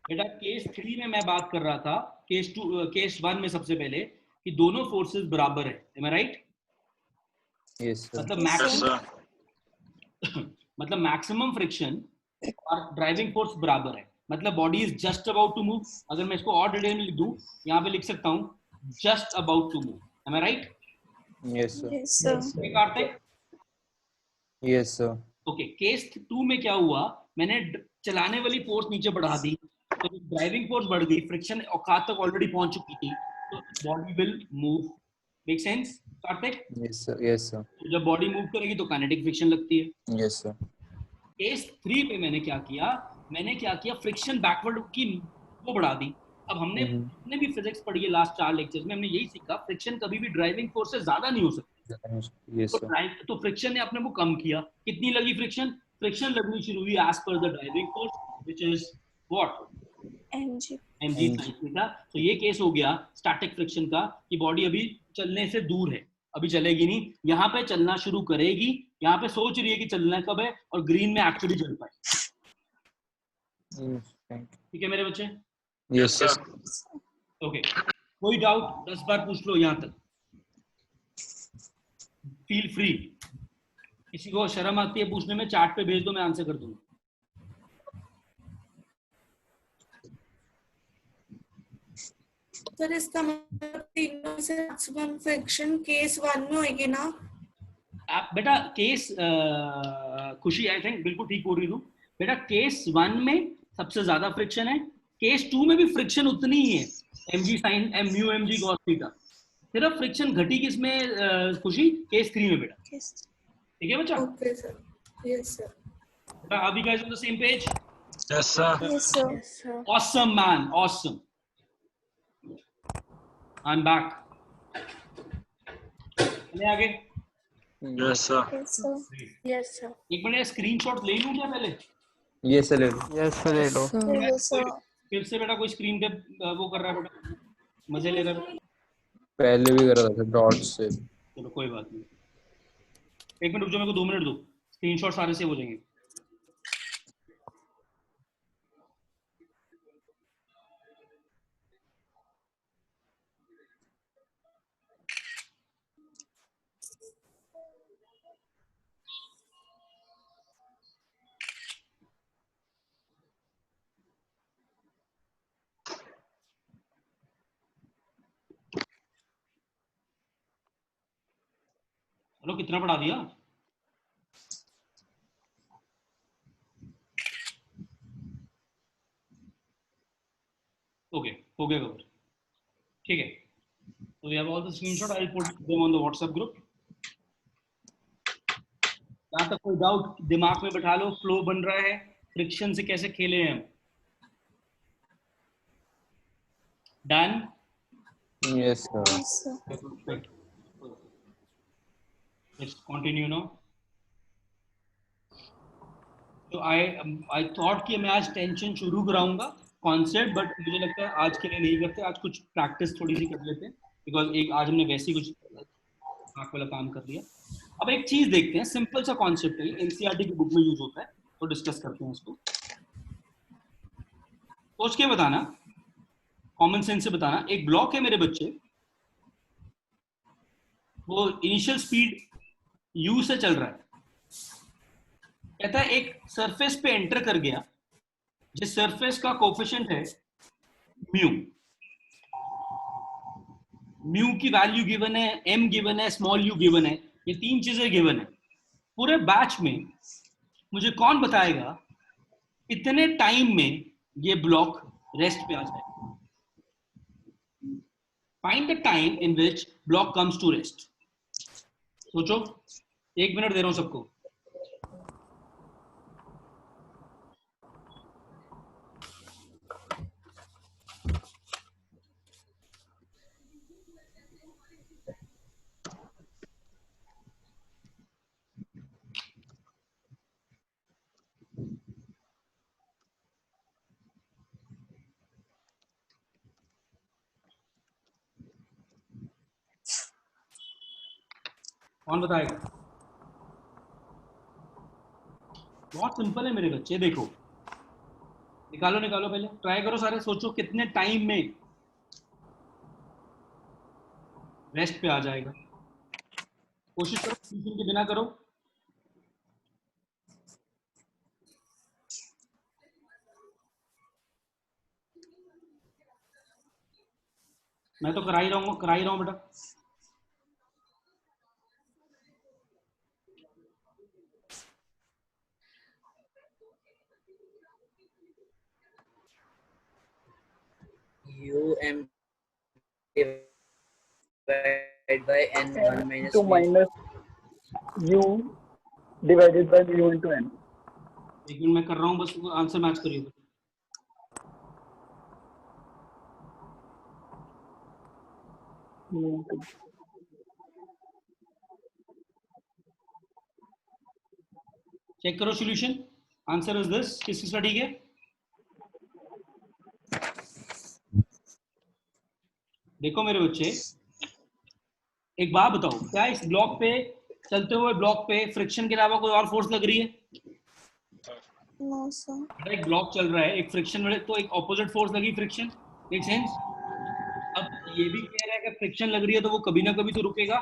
बेटा. केस 3 में मैं बात कर रहा था, केस 1 में सबसे पहले कि दोनों फोर्सेस बराबर है. Am I right? Yes, sir. मतलब Yes, Yes, मैक्सिमम sir. मतलब मैक्सिमम फ्रिक्शन और ड्राइविंग फोर्स बराबर है. मतलब body is just about to move. अगर मैं इसको और डिटेल में लिख दूं, यहाँ पे लिख सकता हूँ just about to move. Am I right? Yes, sir. Yes, sir. Kartik? Yes, sir. Okay. Case 2 में क्या हुआ, मैंने चलाने वाली फोर्स नीचे बढ़ा दी, तो ड्राइविंग फोर्स बढ़ गई, फ्रिक्शन औकात तक ऑलरेडी पहुंच चुकी थी, तो body will move. Make sense Kartik? Yes, sir. Yes, sir. तो जब बॉडी मूव करेगी तो काइनेटिक फ्रिक्शन लगती है. Yes, sir. केस 3 पे मैंने क्या किया, फ्रिक्शन बैकवर्ड की वो बढ़ा दी. अब हमने जितने भी फिजिक्स पढ़ी है लास्ट 4 लेक्चर्स में, हमने यही सीखा फ्रिक्शन कभी भी ड्राइविंग फोर्स से ज्यादा नहीं हो सकती. Yes, तो sir. तो फ्रिक्शन ने अपने को कम किया. कितनी लगी फ्रिक्शन? फ्रिक्शन लगनी शुरू हुई एज पर the driving force which is what? mg. mg sin theta. तो ये केस हो गया स्टैटिक फ्रिक्शन का कि बॉडी अभी चलने से दूर है, अभी चलेगी नहीं. यहाँ पे चलना शुरू करेगी, यहाँ पे सोच रही है कि चलना कब है, और ग्रीन में एक्चुअली चल पाए. Yes, thank you. ठीक है मेरे बच्चे? Yes, sir. ओके. कोई डाउट 10 बार पूछ लो यहाँ तक. Feel free. किसी को शर्म आती है पूछने में, चैट पे भेज दो, मैं आंसर कर दूंगा. सर इसका मतलब तीनों से मैक्सिमम फ्रिक्शन केस 1 में होगी ना? आप बेटा केस खुशी आई थिंक बिल्कुल ठीक हो रही हूँ बेटा. केस 1 में सबसे ज्यादा फ्रिक्शन है, केस 2 में भी फ्रिक्शन उतनी ही है, mg sin m mu mg cos theta. सिर्फ फ्रिक्शन घटी किसमें खुशी? केस 3 में बेटा. Yes. ठीक है बच्चा? Okay, sir. Yes, sir. बेटा are we guys on the same page? Yes, sir. Yes, sir. Yes, sir. Awesome man, awesome. I'm back. चले आगे. Yes, sir. Yes, sir. Yes, sir. एक मिनट स्क्रीनशॉट ले लूं क्या पहले? Yes, sir. Yes, sir. ले लो. Yes, sir. फिर से बेटा कोई स्क्रीन पे वो कर रहा है बेटा, मजे ले रहा है. पहले भी कर रहा था डॉट से. चलो कोई बात नहीं. एक मिनट रुक जाओ, मेरे को 2 मिनट दो, स्क्रीनशॉट सारे सेव हो जाएंगे. हेलो कितना पढ़ा दिया? ओके हो गया कवर, ठीक है। So we have all the screenshot. I'll put them on the WhatsApp group. यहाँ तक कोई डाउट दिमाग में बैठा लो, फ्लो बन रहा है, फ्रिक्शन से कैसे खेले हैं हम। Done? Yes, sir. Yes, sir. Let's continue now. तो I thought कि मैं आज टेंशन शुरू कराऊंगा कॉन्सेप्ट, बट मुझे लगता है आज के लिए नहीं करते, आज कुछ प्रैक्टिस थोड़ी सी कर लेते हैं, बिकॉज एक आज हमने वैसे ही कुछ आँख वाला काम कर लिया। अब एक चीज देखते हैं, सिंपल सा कॉन्सेप्ट है, एनसीईआरटी की बुक में यूज होता है, तो डिस्कस करते हैं इसको। सोच के बताना, कॉमन सेंस से बताना। एक ब्लॉक है मेरे बच्चे, वो इनिशियल स्पीड u से चल रहा है, कहता है एक सरफेस पे एंटर कर गया, जिस सरफेस का कोफिशिएंट है म्यू, म्यू की वैल्यू गिवन है, m गिवन है, स्मॉल u गिवन है, ये तीन चीजें गिवन है। पूरे बैच में मुझे कौन बताएगा इतने टाइम में ये ब्लॉक रेस्ट पे आ जाएगा? Find the time in which block comes to rest. सोचो, 1 मिनट दे रहा हूं सबको। कौन बताएगा? बहुत सिंपल है मेरे बच्चे, देखो निकालो निकालो, पहले ट्राई करो सारे, सोचो कितने टाइम में रेस्ट पे आ जाएगा। कोशिश करो टेंशन के बिना करो। मैं तो करा ही रहा हूँ बेटा। UM divided by n1 minus to minus u divided by u into n। एक मिनट मैं कर रहा हूँ, बस आंसर मैच करिए। चेक करो सॉल्यूशन, आंसर इज दिस। किसकी स्टडी है? देखो मेरे बच्चे, एक बात बताओ, क्या इस ब्लॉक पे, चलते हुए ब्लॉक पे फ्रिक्शन के अलावा कोई और फोर्स लग रही है? No, sir. एक ब्लॉक चल रहा है, एक फ्रिक्शन वाले, तो एक ऑपोजिट फोर्स लगी, फ्रिक्शन। Make sense? अब ये भी कह रहा है कि फ्रिक्शन लग रही है तो वो कभी ना कभी तो रुकेगा।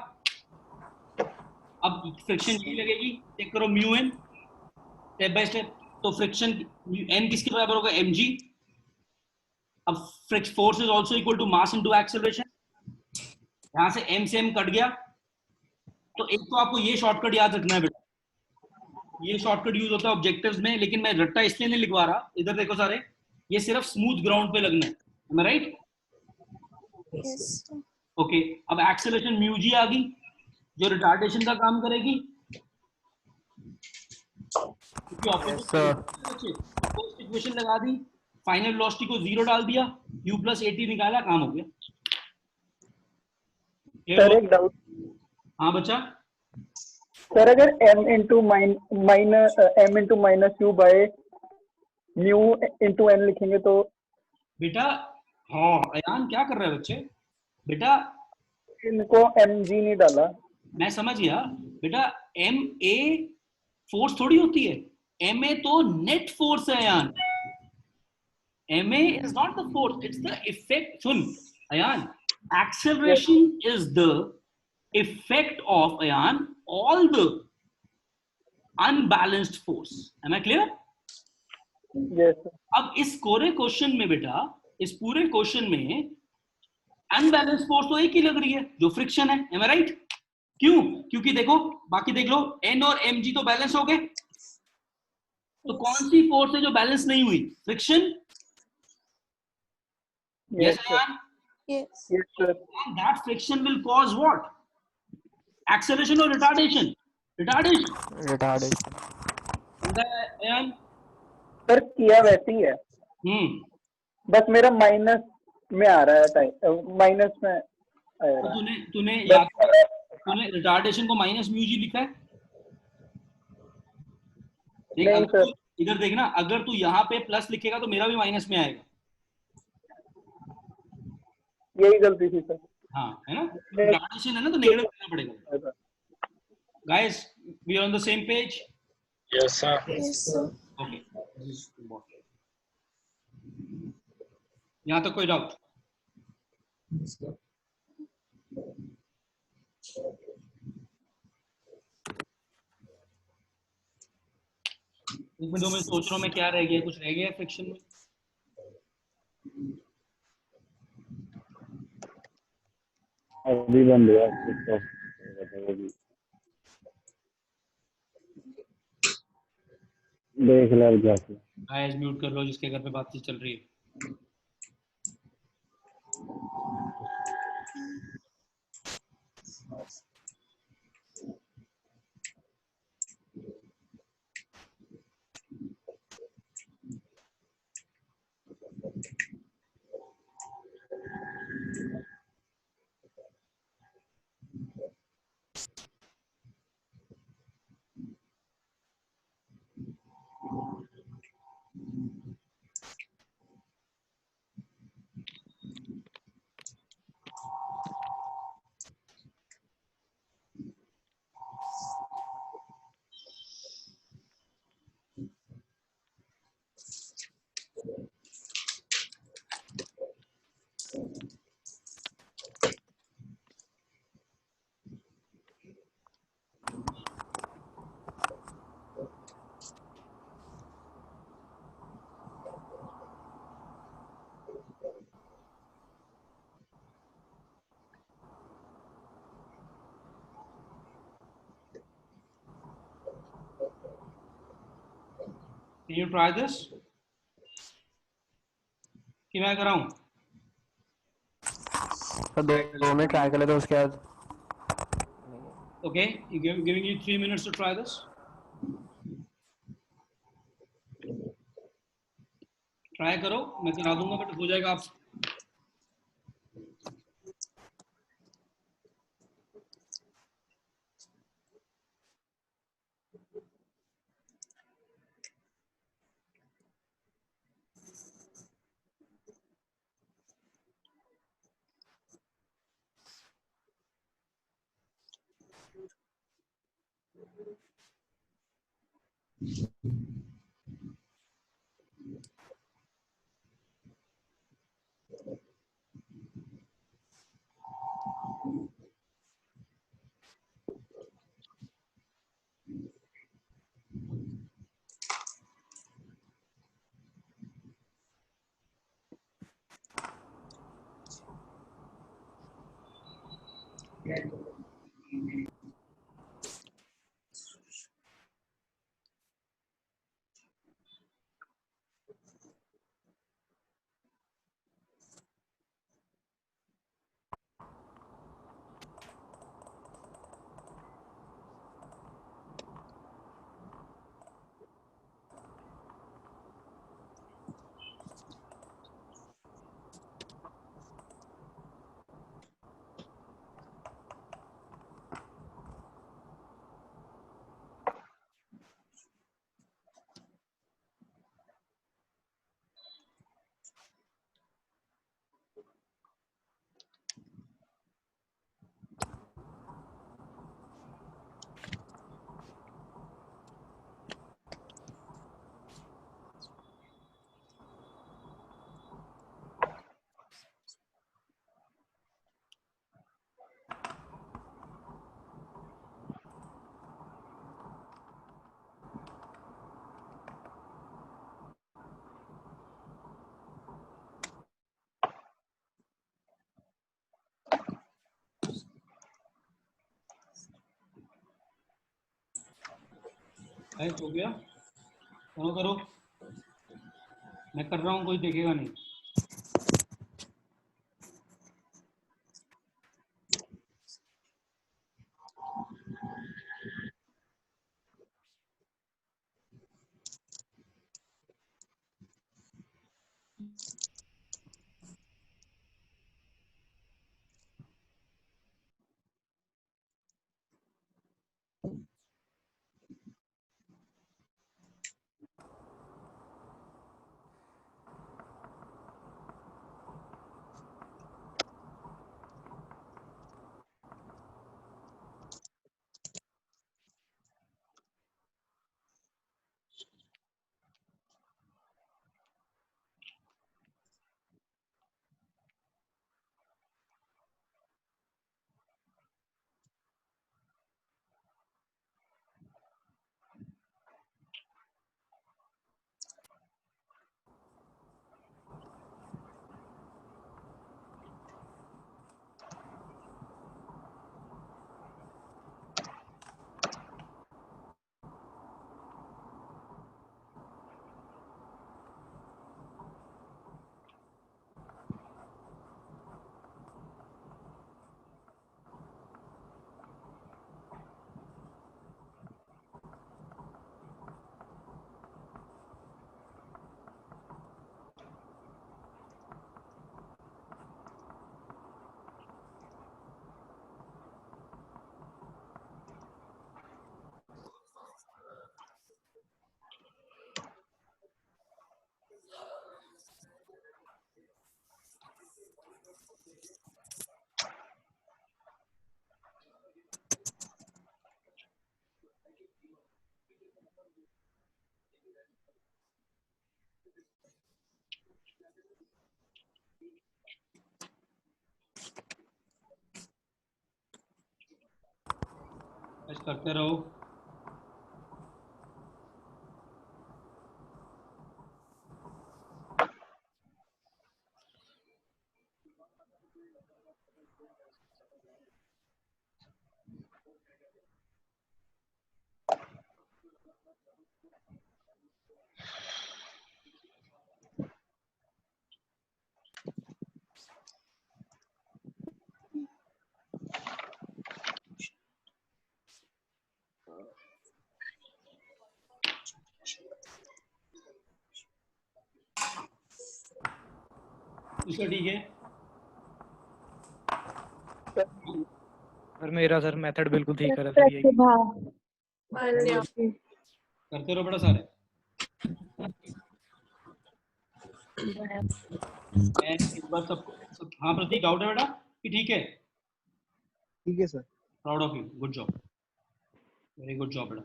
अब फ्रिक्शन यही लगेगी, चेक करो mu N, step by step. तो फ्रिक्शन एन किसके बराबर होगा? mg। अब force is also equal to mass into acceleration. यहां से m से m कट गया, तो एक तो आपको ये शॉर्टकट याद रखना है बेटा, ये शॉर्टकट यूज होता है ऑब्जेक्टिव्स में, लेकिन मैं रट्टा इसलिए नहीं लिखवा रहा। इधर देखो सारे, ये सिर्फ स्मूथ ग्राउंड पे लगना है, am I right? Yes, sir. Okay, अब एक्सेलरेशन म्यू जी आ गई, जो रिटार्डेशन का काम करेगी, क्योंकि ऑपोजिट इक्वेशन लगा दी, फाइनल वेलोसिटी को 0 डाल दिया, u प्लस 80 निकाला, काम हो गया। सर एक डाउट। हाँ बच्चा। सर अगर m into minus u by mu into n लिखेंगे तो? बेटा हाँ, अयान क्या कर रहे हैं बच्चे? बेटा इनको mg नहीं डाला। मैं समझ गया बेटा, एम ए फोर्स थोड़ी होती है, एम ए तो नेट फोर्स है Ayan. M A is not the force, it's the effect. सुन Ayan, acceleration is the effect of Ayan all the unbalanced force. Am I clear? Yes. अब इस पूरे क्वेश्चन में बेटा, इस पूरे क्वेश्चन में अनबैलेंस फोर्स तो एक ही लग रही है, जो फ्रिक्शन है। Am I right? क्यों? क्योंकि देखो बाकी देख लो, एन और एम जी तो बैलेंस हो गए, तो कौन सी फोर्स है जो बैलेंस नहीं हुई? फ्रिक्शन। Yes, yes sir. यार, Yes. Yes, sir. and that friction will cause what? Acceleration or retardation? Retardation. Retardation. And sir किया वैसे ही है, बस मेरा माइनस में आ रहा है टाइम, माइनस में आ तो रहा है। तूने तूने याद, तूने रिटार्डेशन को माइनस म्यू जी लिखा है? देख, नहीं अगर सर, तू इधर देखना, अगर तू यहाँ पे प्लस लिखेगा तो मेरा भी माइनस में आएगा। यही गलती थी सर। हाँ, है ना? रिटार्डेशन है ना, तो नेगेटिव लिखना पड़ेगा। Guys, we are on the same page? Yes, sir. Yes, sir. Okay. यहाँ तक कोई डाउट? एक मिनट में सोच रहा हूँ मैं, क्या रह गया, कुछ रह गया फ्रिक्शन में? अभी बंद हुआ देख लो जाके। गाइस म्यूट कर लो जिसके घर पे बातचीत चल रही है। Can you try this? कि मैं कराऊं? तो दो में ट्राई कर ले तो उसके बाद। Okay, giving you 3 minutes to try this. Try करो, मैं करा दूंगा, बट हो जाएगा आप। ऐसा हो गया, करो करो, मैं कर रहा हूँ, कोई देखेगा नहीं। ऐसा करते रहो। इसका ठीक है सर मेरा सर मेथड बिल्कुल ठीक है सर, यही करते रहो बड़ा सारे। एक बार सब हाँ प्रतीक, डाउट है बेटा कि ठीक है? ठीक है sir. Proud of you, good job, very good job बेटा।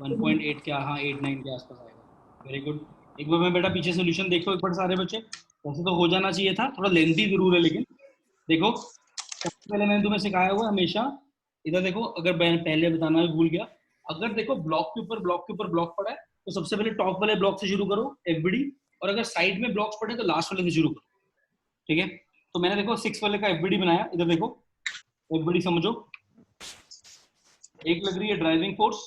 1.8 क्या, हाँ 8-9 के आसपास आएगा, वेरी गुड। एक बार मैं बेटा पीछे सोल्यूशन देखो एक बार सारे बच्चे, वैसे तो हो जाना चाहिए था, थोड़ा लेंथी जरूर है लेकिन देखो। सबसे पहले मैंने तुम्हें सिखाया हुआ हमेशा, इधर देखो, अगर मैं पहले बताना भी भूल गया, अगर देखो ब्लॉक के ऊपर ब्लॉक के ऊपर ब्लॉक पड़ा है तो सबसे पहले टॉप वाले ब्लॉक से शुरू करो एफबीडी, और अगर साइड में ब्लॉक्स पड़े तो लास्ट वाले से शुरू करो, ठीक है? तो मैंने देखो 6 वाले का एफबीडी बनाया, इधर देखो एफबीडी समझो, एक लग रही है ड्राइविंग फोर्स,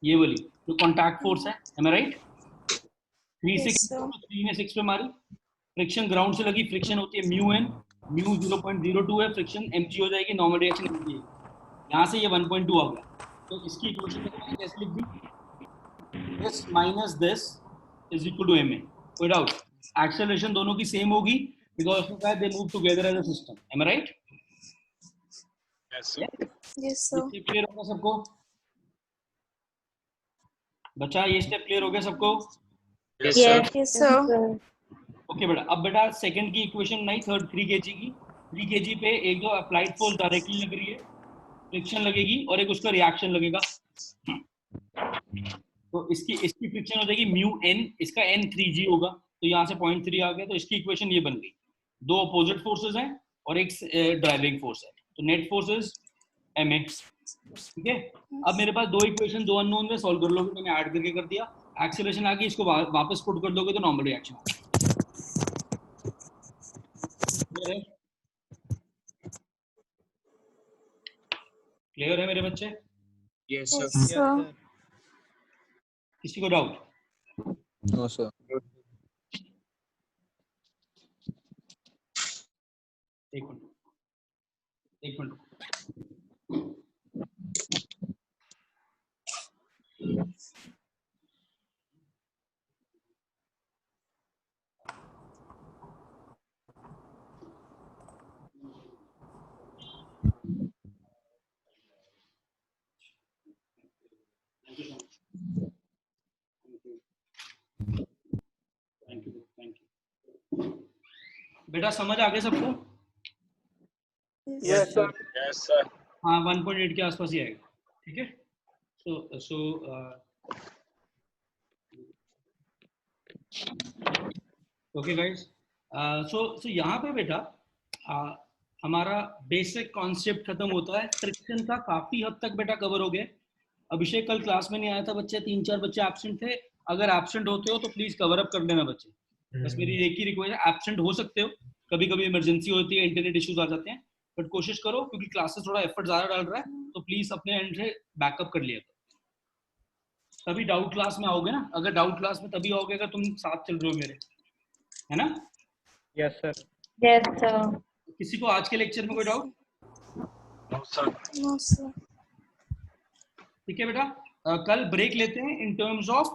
ये वाली जो कॉन्टैक्ट फोर्स है, एम आई राइट? 3 में 6 पे मारी, फ्रिक्शन ग्राउंड से लगी, फ्रिक्शन होती है म्यू एन, म्यू 0.02 है, फ्रिक्शन mg हो जाएगी, नॉर्मल रिएक्शन mg है, यहाँ से ये 1.2 आ गया। तो इसकी इक्वेशन मैंने कैसे लिख दी? this minus this is equal to ma, कोई डाउट? एक्सेलरेशन दोनों की सेम होगी because of that they move together as a system, am I right? Yes sir. Yes, sir. ये क्लियर होगा सबको बच्चा? ये स्टेप क्लियर हो गया सबको? Yes sir. Yes, sir. Okay बेटा, अब बेटा सेकंड की इक्वेशन नहीं, थर्ड 3 kg की, 3 kg पे एक जो अप्लाइड फोर्स डायरेक्टली लग रही है, फ्रिक्शन लगेगी और एक उसका रिएक्शन लगेगा, तो इसकी फ्रिक्शन हो जाएगी म्यू एन, इसका एन 3g होगा, तो यहाँ से 0.3 आ गया, तो इसकी इक्वेशन ये बन गई। दो अपोजिट फोर्सेस हैं और एक ड्राइविंग फोर्स है, तो नेट फोर्स इज ma, ठीक है? अब मेरे पास दो इक्वेशन, दो अननोन में, सॉल्व कर लोगे, मैंने ऐड करके कर दिया, एक्सेलरेशन आ गई, इसको वापस पुट कर दोगे तो नॉर्मल रिएक्शन आ गया। क्लियर है मेरे बच्चे? Yes, sir. Yes, sir. किसी को डाउट? No sir. एक मिनट। Thank you. बेटा समझ आ गया सबको? Yes sir. Yes, sir. हाँ 1.8 के आसपास ही आएगा, ठीक है। सो ओके गाइस, सो यहाँ पे बेटा हमारा बेसिक कॉन्सेप्ट खत्म होता है। फ्रिक्शन का काफी हद तक बेटा कवर हो गया। अभिषेक कल क्लास में नहीं आया था बच्चे, 3-4 बच्चे एब्सेंट थे। अगर एब्सेंट होते हो तो प्लीज कवर अप कर देना बच्चे, बस मेरी एक ही रिक्वेस्ट है। एब्सेंट हो सकते हो, कभी कभी इमरजेंसी होती है, इंटरनेट इश्यूज आ जाते हैं, बट कोशिश करो, क्योंकि क्लासेस थोड़ा एफर्ट ज्यादा डाल रहा है, तो प्लीज अपने एंड से बैकअप कर लिया करो। तभी डाउट क्लास में आओगे ना, अगर डाउट क्लास में तभी आओगे अगर तुम साथ चल रहे हो मेरे, है ना? Yes sir. Yes, sir. किसी को आज के लेक्चर में कोई doubt? No, sir. No, sir. ठीक है बेटा, कल ब्रेक लेते हैं इन टर्म्स ऑफ,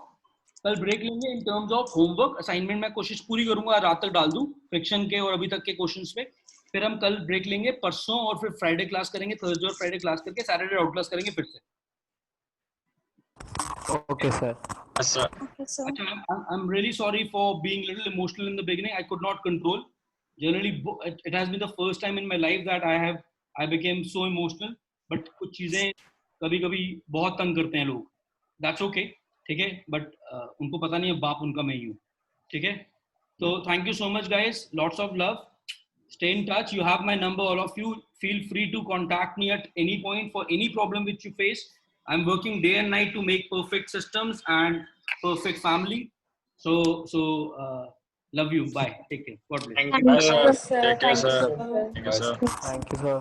कल ब्रेक लेंगे in terms of homework assignment. मैं कोशिश पूरी करूंगा रात तक डाल दूं फ्रिक्शन के और अभी तक के क्वेश्चंस पे। फिर हम कल ब्रेक लेंगे, परसों और फिर फ्राइडे क्लास करेंगे, थर्सडे और फ्राइडे क्लास करके सैटरडे आउट क्लास करेंगे फिर से। Okay sir. Yes, sir. Okay, sir. I'm really sorry for being a little emotional in the beginning. I could not control. Generally, it has been the first time in my life that I became so emotional. But कुछ चीजें कभी-कभी बहुत तंग करते हैं लोग. That's okay, ठीक है? But उनको पता नहीं है बाप उनका मैं ही हूँ, ठीक है? So thank you so much, guys. Lots of love. Stay in touch. You have my number, all of you. Feel free to contact me at any point for any problem which you face. I'm working day and night to make perfect systems and perfect family. So love you. Bye. Take care. God bless. Thank you, Thank sir. you, sir. Take care, Thank you, sir. sir. Thank you, sir. Thank you sir.